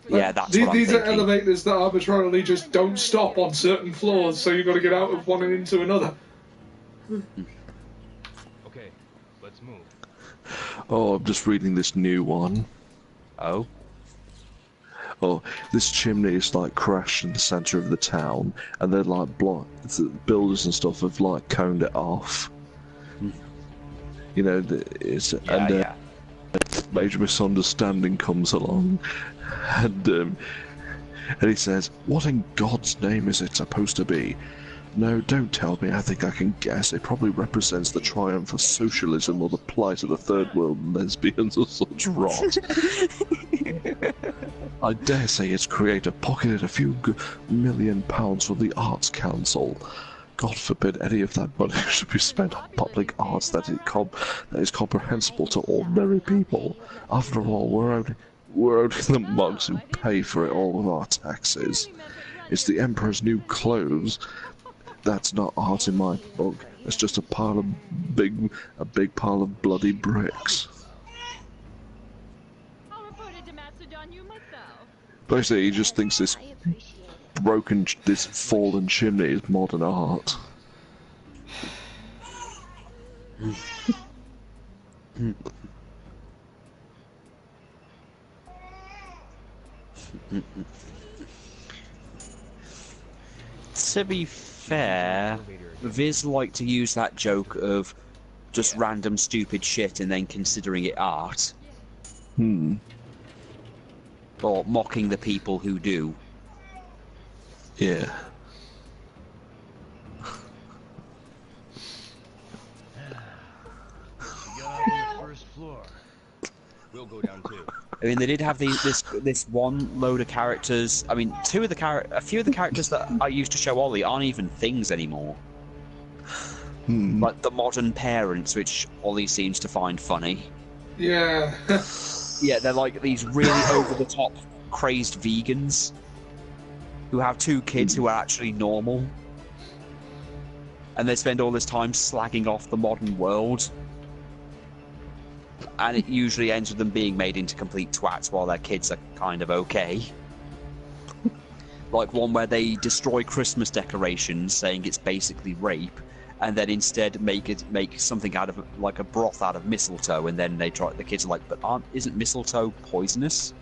Yeah, that's what I'm These are thinking. elevators that arbitrarily just don't stop on certain floors, so you've got to get out of one and into another. Okay, let's move. Oh, I'm just reading this new one. Oh? Oh, this chimney is like crashed in the center of the town, and they're like the builders and stuff have like coned it off. You know, major misunderstanding comes along, and he says, "What in God's name is it supposed to be?" "No, don't tell me. I think I can guess. It probably represents the triumph of socialism or the plight of the third world lesbians or such rot. I dare say its creator pocketed a few £1 million from the Arts Council. God forbid any of that money should be spent on public arts that is comprehensible to ordinary people. After all, we're only the monks who pay for it all with our taxes. It's the Emperor's new clothes. That's not art in my book. It's just a big pile of bloody bricks." Basically, he just thinks this fallen chimney is modern art. To be fair, Viz liked to use that joke of just random stupid shit and then considering it art. Or mocking the people who do. Yeah. We got off on the first floor. We'll go down too. I mean, they did have this one load of characters. I mean, a few of the characters that I used to show Ollie aren't even things anymore. Like the modern parents, which Ollie seems to find funny. Yeah. Yeah, they're like these really over-the-top, crazed vegans who have 2 kids who are actually normal. And they spend all this time slagging off the modern world. And it usually ends with them being made into complete twats while their kids are kind of okay. Like one where they destroy Christmas decorations, saying it's basically rape, and then instead make something out of like a broth out of mistletoe, and then the kids are like, but isn't mistletoe poisonous?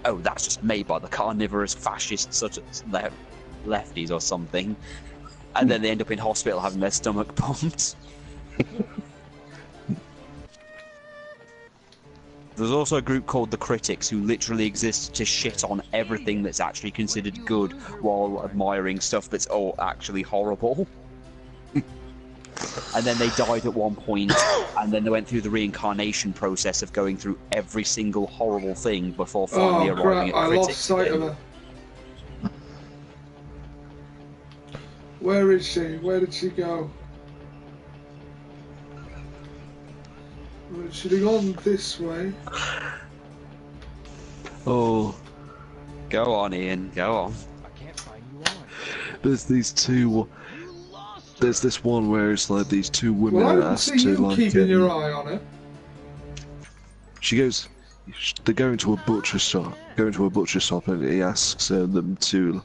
Oh, that's just made by the carnivorous fascists such as lefties or something. And then they end up in hospital having their stomach pumped. There's also a group called the Critics who literally exist to shit on everything that's actually considered good while admiring stuff that's actually horrible. And then they died at one point, and then they went through the reincarnation process of going through every single horrible thing before finally arriving at Critics. I lost sight of her. Where is she? Where did she go? Should have gone this way. Oh. Go on, Ian, go on. I can't find you on. There's these 2... There's this one where it's like these 2 women well, are I asked see to you like... keeping your eye on it. She goes... They go into a butcher shop. And he asks them to...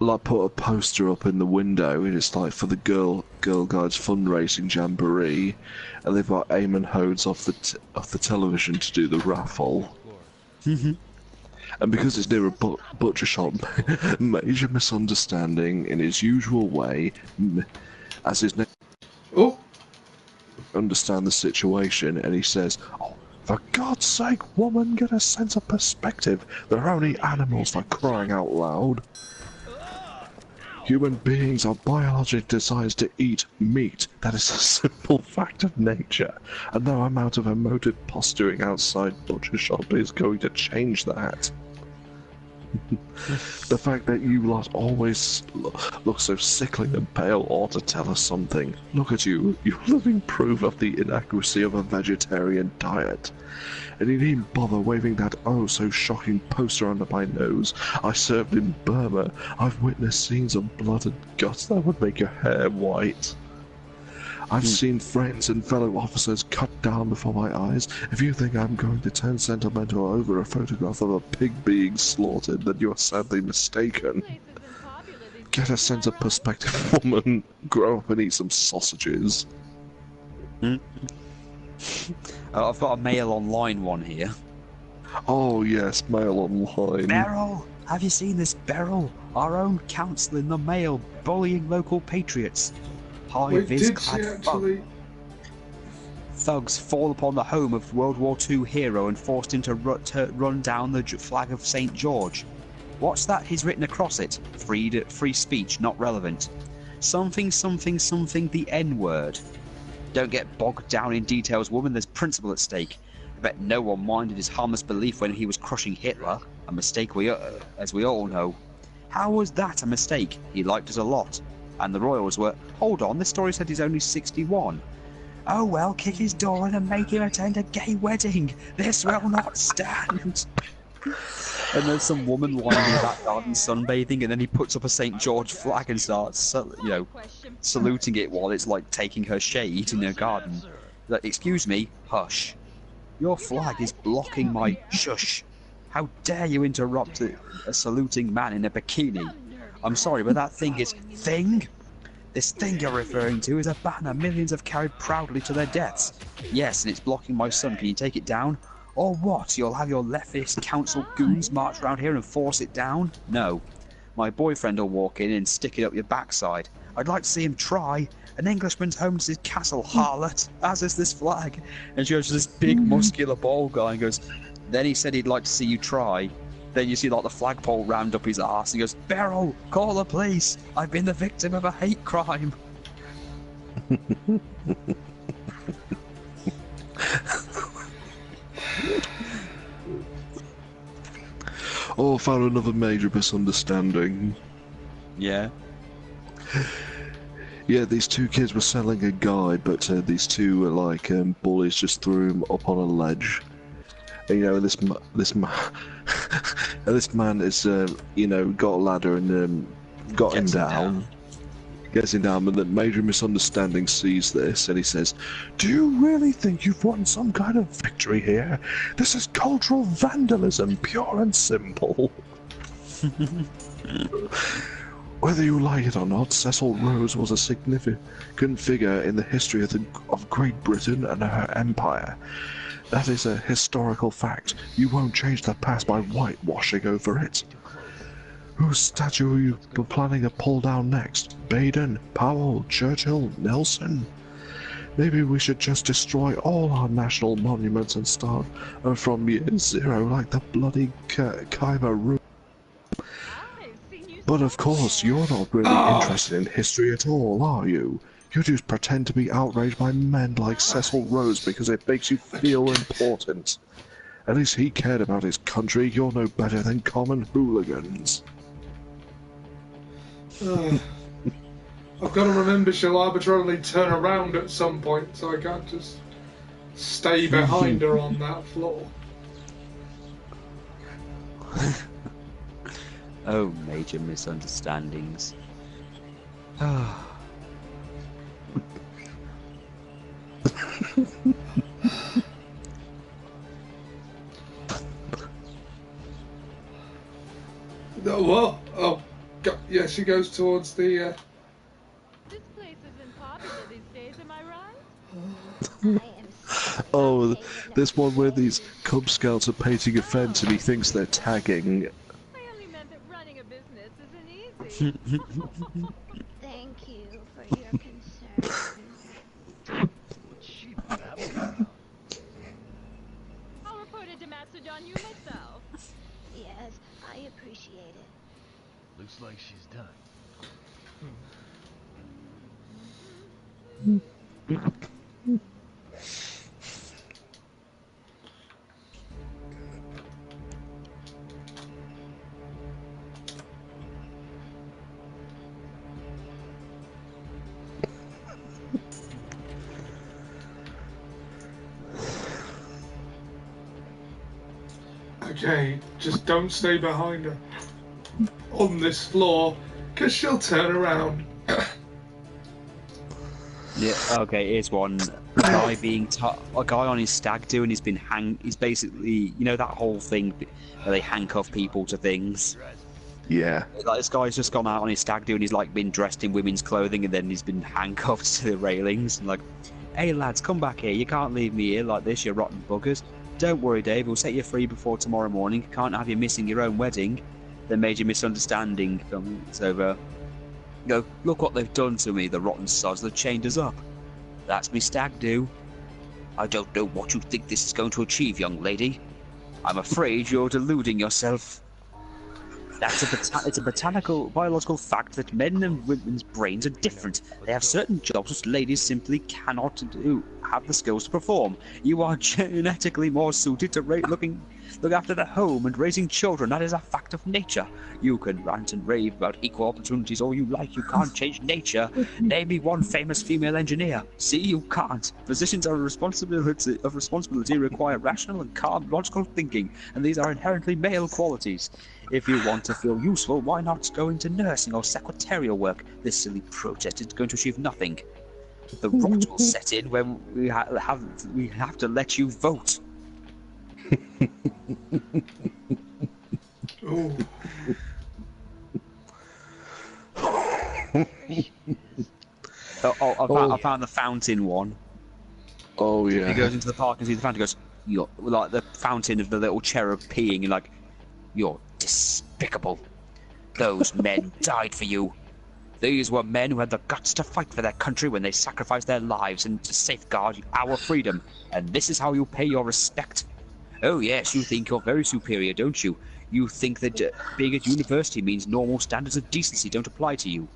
like put a poster up in the window, and it's like for the Girl Guides fundraising jamboree, and they've got Eamon Hodes off the television to do the raffle. And because it's near a butcher shop, major misunderstanding in his usual way, as his name. Oh. Understand the situation, and he says, "Oh, for God's sake, woman, get a sense of perspective. They're only animals, for crying out loud. Human beings are biologically designed to eat meat. That is a simple fact of nature, and no amount of emotive posturing outside butcher shop is going to change that. The fact that you lot always look so sickly and pale ought to tell us something. Look at you, you're living proof of the inaccuracy of a vegetarian diet. And you needn't bother waving that oh-so-shocking poster under my nose. I served in Burma. I've witnessed scenes of blood and guts that would make your hair white. I've seen friends and fellow officers cut down before my eyes. If you think I'm going to turn sentimental over a photograph of a pig being slaughtered, then you are sadly mistaken. Get a sense of perspective, woman. Grow up and eat some sausages." I've got a Mail Online one here. Oh yes, Mail Online. Beryl! Have you seen this Beryl? Our own counsel in the Mail, bullying local patriots. Wait, did she actually? Thugs fall upon the home of World War II hero and forced him to run down the flag of St. George. What's that he's written across it? Free speech, not relevant. Something, something, something, the N-word. Don't get bogged down in details, woman. There's principle at stake. I bet no one minded his harmless belief when he was crushing Hitler. A mistake, as we all know. How was that a mistake? He liked us a lot. And the royals were, hold on, this story said he's only 61. Oh well, kick his door in and make him attend a gay wedding. This will not stand. And there's some woman lying in the back garden sunbathing, and then he puts up a St. George flag and starts, saluting it while it's like taking her shade in her garden. Like, excuse me, hush. Your flag is blocking my shush. How dare you interrupt a saluting man in a bikini? I'm sorry, but that thing is thing? This thing you're referring to is a banner millions have carried proudly to their deaths. Yes, and it's blocking my son. Can you take it down? Or what? You'll have your leftist council goons march around here and force it down? No. my boyfriend will walk in and stick it up your backside. I'd like to see him try. An Englishman's owns his castle, harlot, as is this flag. And she goes to this big muscular bald guy and goes, then he said he'd like to see you try. Then you see like the flagpole rammed up his arse and he goes, Beryl, call the police. I've been the victim of a hate crime. Oh, I found another major misunderstanding. Yeah. Yeah, these two kids were selling a guide, but these two like bullies just threw him up on a ledge. And, you know, this man is you know, got a ladder and got him down. Gets him down, but the major misunderstanding sees this and he says, "Do you really think you've won some kind of victory here? This is cultural vandalism, pure and simple." Whether you like it or not, Cecil Rose was a significant figure in the history of Great Britain and her empire. That is a historical fact. You won't change the past by whitewashing over it. Whose statue are you planning to pull down next? Baden, Powell, Churchill, Nelson? Maybe we should just destroy all our national monuments and start from year zero like the bloody Khyber Rue. But of course, you're not really interested in history at all, are you? You just pretend to be outraged by men like Cecil Rose because it makes you feel important. At least he cared about his country. You're no better than common hooligans. I've got to remember she'll arbitrarily turn around at some point, so I can't just stay behind her on that floor. Oh, major misunderstandings. Well, oh, yeah, she goes towards the. This place isn't popular these days, am I right? Oh, this one where these Cub Scouts are painting a fence and he thinks they're tagging. I only meant that running a business isn't easy. Thank you for your concern. I'll report it to Matsuda on you myself. Yes, I appreciate it. Looks like she's done. Okay, just don't stay behind her on this floor, because she'll turn around. Yeah, okay, here's one. A guy a guy on his stag do and he's been he's basically, you know that whole thing where they handcuff people to things? Yeah. Like, this guy's just gone out on his stag do and he's like been dressed in women's clothing and then he's been handcuffed to the railings and like, hey lads, come back here, you can't leave me here like this, you rotten buggers. Don't worry, Dave, we'll set you free before tomorrow morning. Can't have you missing your own wedding. The major misunderstanding comes over. You go, look what they've done to me, the rotten sods, they've chained us up. That's me stag do. I don't know what you think this is going to achieve, young lady. I'm afraid you're deluding yourself. It's a biological fact that men and women's brains are different. They have certain jobs which ladies simply cannot have the skills to perform. You are genetically more suited to look after the home and raising children. That is a fact of nature. You can rant and rave about equal opportunities all you like. You can't change nature. Name me one famous female engineer. See, you can't. Physicians are responsibility require rational and calm logical thinking, and these are inherently male qualities. If you want to feel useful, why not go into nursing or secretarial work? This silly project is going to achieve nothing. The rot will set in when we have to let you vote. Oh. I found the fountain one. Oh yeah. He goes into the park and sees the fountain. He goes, "You're like the fountain of the little cherub peeing." You're like, "You're despicable." Those men died for you. These were men who had the guts to fight for their country when they sacrificed their lives and to safeguard our freedom. And this is how you pay your respect. Oh yes, you think you're very superior, don't you? You think that being at university means normal standards of decency don't apply to you.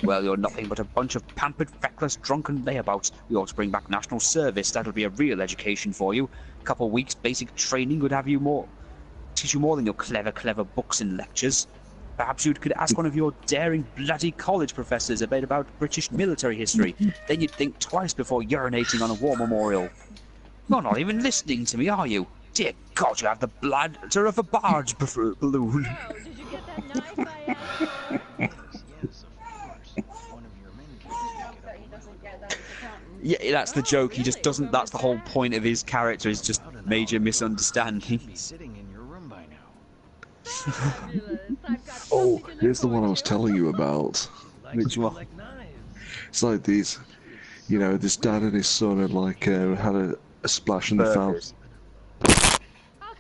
Well, you're nothing but a bunch of pampered, feckless, drunken layabouts. We ought to bring back national service. That'll be a real education for you. A couple weeks basic training would have you teach you more than your clever books and lectures. Perhaps you could ask one of your daring, bloody college professors a bit about British military history. Then you'd think twice before urinating on a war memorial. You're not even listening to me, are you? Dear God, you have the bladder of a barge balloon. Oh, did you get that knife I asked for? Yeah, that's the joke. He just doesn't. That's the whole point of his character. Is just major misunderstanding. Sitting in your room by now. Oh, here's the one I was telling you about. Which one? It's like these, you know, this dad and his son had like had a splash in the fountain.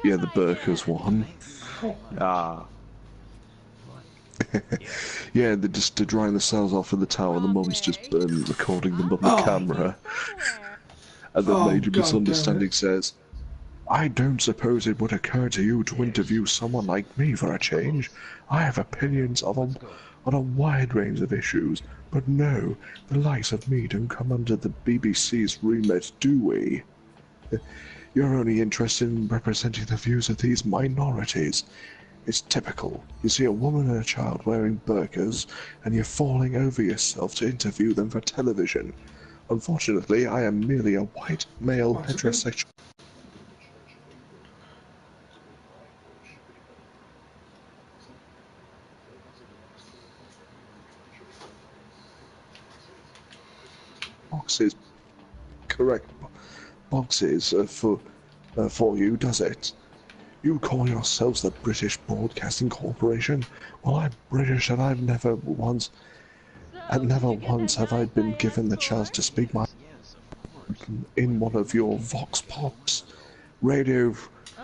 Yeah, the Burkers one. Ah. Yeah, they're drying themselves off in the tower. The mum's just recording them on the camera. And the major misunderstanding says, I don't suppose it would occur to you to interview someone like me for a change. I have opinions on a wide range of issues, but no, the likes of me don't come under the BBC's remit, do we? You're only interested in representing the views of these minorities. It's typical. You see a woman and a child wearing burqas, and you're falling over yourself to interview them for television. Unfortunately, I am merely a white male heterosexual. Boxes, correct boxes for you, does it? You call yourselves the British Broadcasting Corporation? Well, I'm British, and never once have I been given the chance to speak my in one of your vox pops. Radio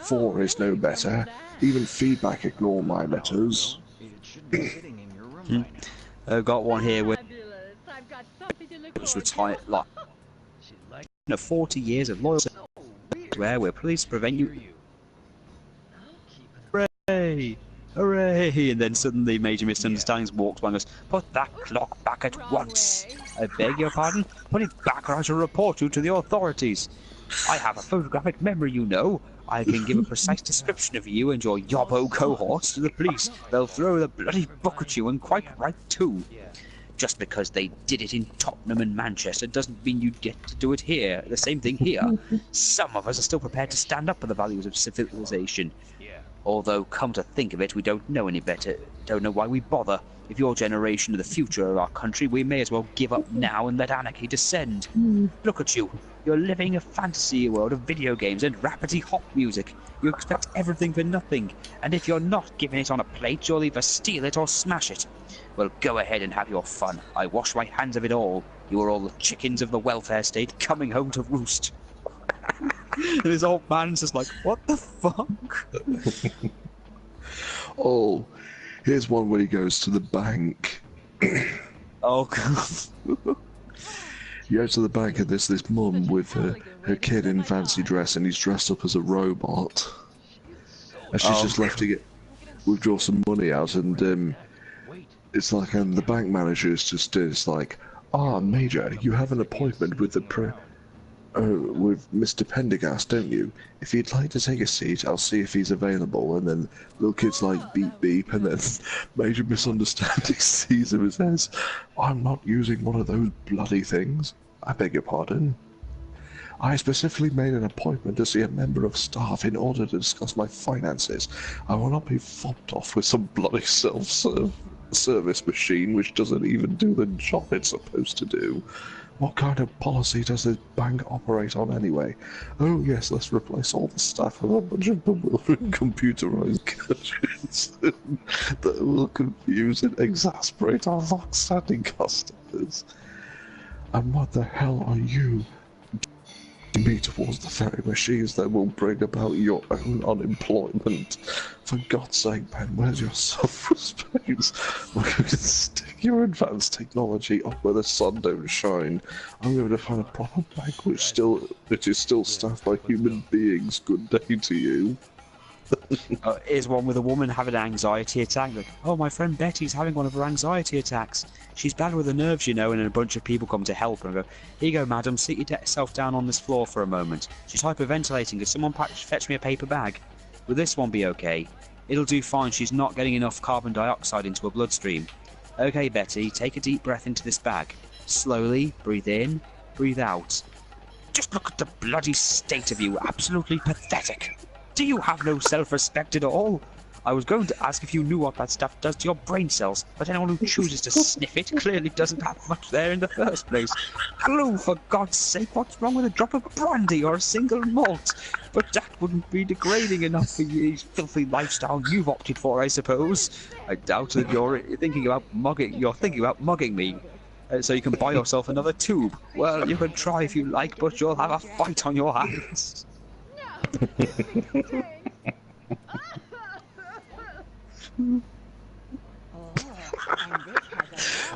4 is no better. Even feedback ignore my letters. I've got one here where was retired like 40 years of loyalty to where we're police to prevent you. Hooray! Hooray! And then suddenly Major Misunderstandings walks by and goes, put that clock back at once. I beg your pardon? Put it back or I shall report you to the authorities. I have a photographic memory, you know. I can give a precise description of you and your yobbo cohorts to the police. They'll throw the bloody book at you, and quite right too. Just because they did it in Tottenham and Manchester doesn't mean you get to do it here. The same thing here. Some of us are still prepared to stand up for the values of civilization. Although, come to think of it, we don't know any better. Don't know why we bother. If your generation are the future of our country, we may as well give up now and let anarchy descend. Look at you. You're living a fantasy world of video games and rapidy hop music. You expect everything for nothing. And if you're not given it on a plate, you'll either steal it or smash it. Well, go ahead and have your fun. I wash my hands of it all. You are all the chickens of the welfare state coming home to roost. And this old man's just like, what the fuck? Oh, here's one where he goes to the bank. Oh, God. He goes to the bank and there's this mum with her kid in fancy dress, and he's dressed up as a robot. And she's just left to withdraw some money out, and it's like the bank manager is just like, Major, you have an appointment with with Mr. Pendergast, don't you? If you'd like to take a seat, I'll see if he's available. And then little kid's like, beep beep, and then Major Misunderstanding sees him and says, I'm not using one of those bloody things. I beg your pardon. I specifically made an appointment to see a member of staff in order to discuss my finances. I will not be fobbed off with some bloody self-service machine which doesn't even do the job it's supposed to do. What kind of policy does this bank operate on anyway? Oh yes, let's replace all the staff with a bunch of bewildering computerized gadgets that will confuse and exasperate our long-standing customers. And what the hell are you me towards the fairy machines that will bring about your own unemployment. For God's sake, Ben, where's your self-respect? Look, you can stick your advanced technology up where the sun don't shine. I'm going to find a proper bank which is still staffed by human beings. Good day to you. Here's one with a woman having an anxiety attack. Like, oh, my friend Betty's having one of her anxiety attacks. She's bad with the nerves, you know, and then a bunch of people come to help her and go, here you go, madam, sit yourself down on this floor for a moment. She's hyperventilating. Could someone fetch me a paper bag? Will this one be okay? It'll do fine. She's not getting enough carbon dioxide into her bloodstream. Okay, Betty, take a deep breath into this bag. Slowly, breathe in, breathe out. Just look at the bloody state of you. Absolutely pathetic. Do you have no self-respect at all? I was going to ask if you knew what that stuff does to your brain cells, but anyone who chooses to sniff it clearly doesn't have much there in the first place. Glue, for God's sake, what's wrong with a drop of brandy or a single malt? But that wouldn't be degrading enough for the filthy lifestyle you've opted for, I suppose. I doubt that you're thinking about mugging me. So you can buy yourself another tube. Well, you can try if you like, but you'll have a fight on your hands.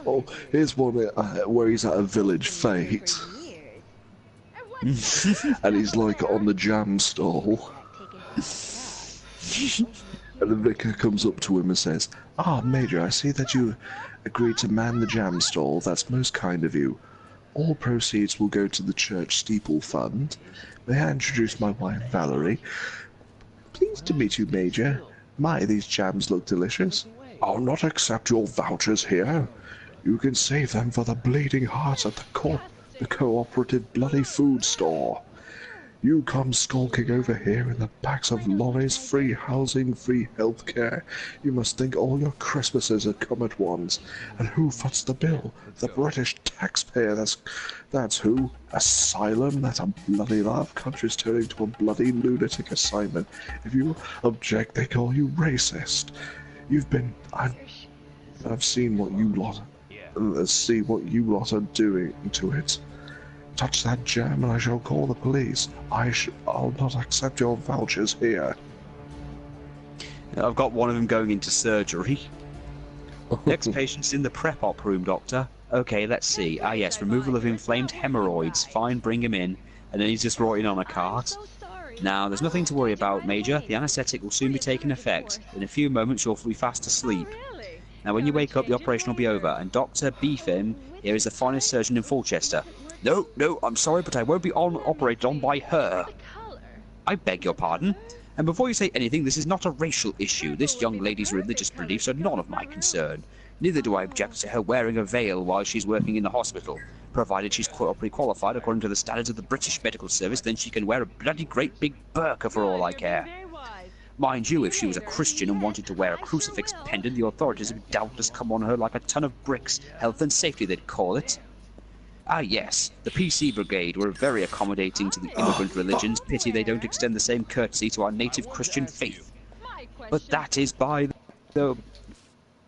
Oh, here's one where he's at a village fete. And he's like on the jam stall. And the vicar comes up to him and says, "Ah, Major, I see that you agreed to man the jam stall. That's most kind of you. All proceeds will go to the church steeple fund. May I introduce my wife, Valerie? Pleased to meet you, Major. My, these jams look delicious. I'll not accept your vouchers here. You can save them for the bleeding heart at the cooperative bloody food store. You come skulking over here in the backs of lorries, free housing, free healthcare. You must think all your Christmases have come at once. And who foots the bill? The British taxpayer. That's who. Asylum? That's a bloody laugh. Country's turning to a bloody lunatic asylum. If you object, they call you racist. I've seen what you lot. See what you lot are doing to it. Touch that jam and I shall call the police. I'll not accept your vouchers here." I've got one of them going into surgery. Next patient's in the prep-op room, doctor. Okay, let's see. Ah yes, removal of inflamed hemorrhoids. Fine, bring him in. And then he's just rotting on a cart. Now, there's nothing to worry about, Major. The anaesthetic will soon be taking effect. In a few moments, you'll be fast asleep. Now, when you wake up, the operation will be over. And Dr. Beefin here is the finest surgeon in Fulchester. No, I'm sorry, but I won't be operated on by her. I beg your pardon. And before you say anything, this is not a racial issue. This young lady's religious beliefs are none of my concern. Neither do I object to her wearing a veil while she's working in the hospital. Provided she's properly qualified according to the standards of the British Medical Service, then she can wear a bloody great big burqa for all I care. Mind you, if she was a Christian and wanted to wear a crucifix pendant, the authorities would doubtless come on her like a ton of bricks. Health and safety, they'd call it. Ah yes, the PC Brigade were very accommodating to the immigrant religions. Pity they don't extend the same courtesy to our native Christian faith. But that is by the...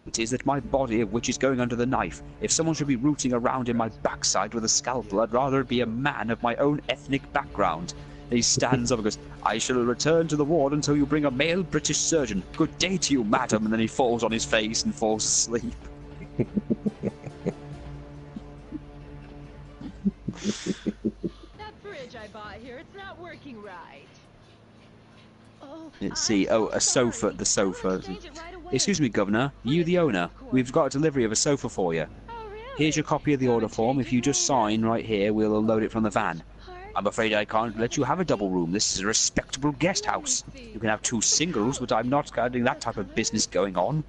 It is that my body of which is going under the knife. If someone should be rooting around in my backside with a scalpel, I'd rather it be a man of my own ethnic background. And he stands up and goes, I shall return to the ward until you bring a male British surgeon. Good day to you, madam. And then he falls on his face and falls asleep. That fridge I bought here, it's not working right. Let's see. Oh, a sofa. The sofa. Excuse me, Governor. You the owner. We've got a delivery of a sofa for you. Here's your copy of the order form. If you just sign right here, we'll unload it from the van. I'm afraid I can't let you have a double room. This is a respectable guest house. You can have 2 singles, but I'm not having that type of business going on.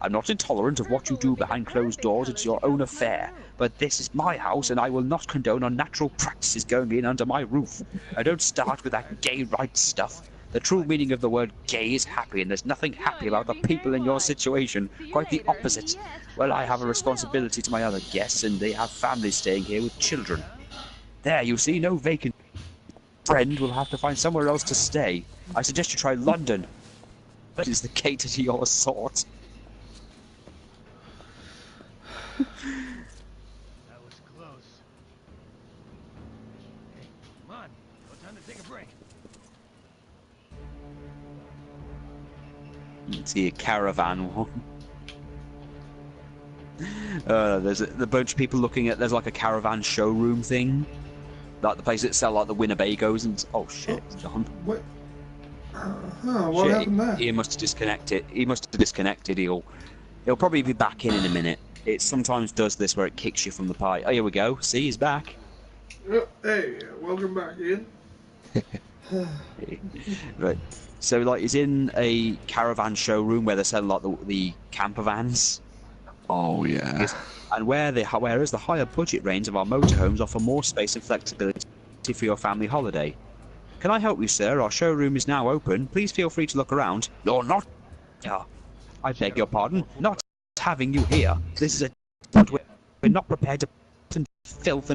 I'm not intolerant of what you do behind closed doors. It's your own affair. But this is my house, and I will not condone unnatural practices going in under my roof. I don't start with that gay rights stuff. The true meaning of the word gay is happy, and there's nothing happy about the people in your situation. Quite the opposite. Well, I have a responsibility to my other guests, and they have families staying here with children. There, you see, no vacant friend will have to find somewhere else to stay. I suggest you try London. That is the cater to your sort. That was close. Hey, come on. See a caravan one. There's a bunch of people looking at. There's like a caravan showroom thing, like the place that sell like the Winnebagos and. Oh shit, it's John. What? What happened there? He must have disconnected. He must have disconnected. He'll probably be back in a minute. It sometimes does this where it kicks you from the pie. Oh, here we go. See, he's back. Hey, welcome back in. Right. So, like, he's in a caravan showroom where they sell like the camper vans. Oh yeah. And whereas the higher budget range of our motorhomes offer more space and flexibility for your family holiday. Can I help you, sir? Our showroom is now open. Please feel free to look around. You're not. I beg your pardon. Not having you here. This is a. We're not prepared to filth and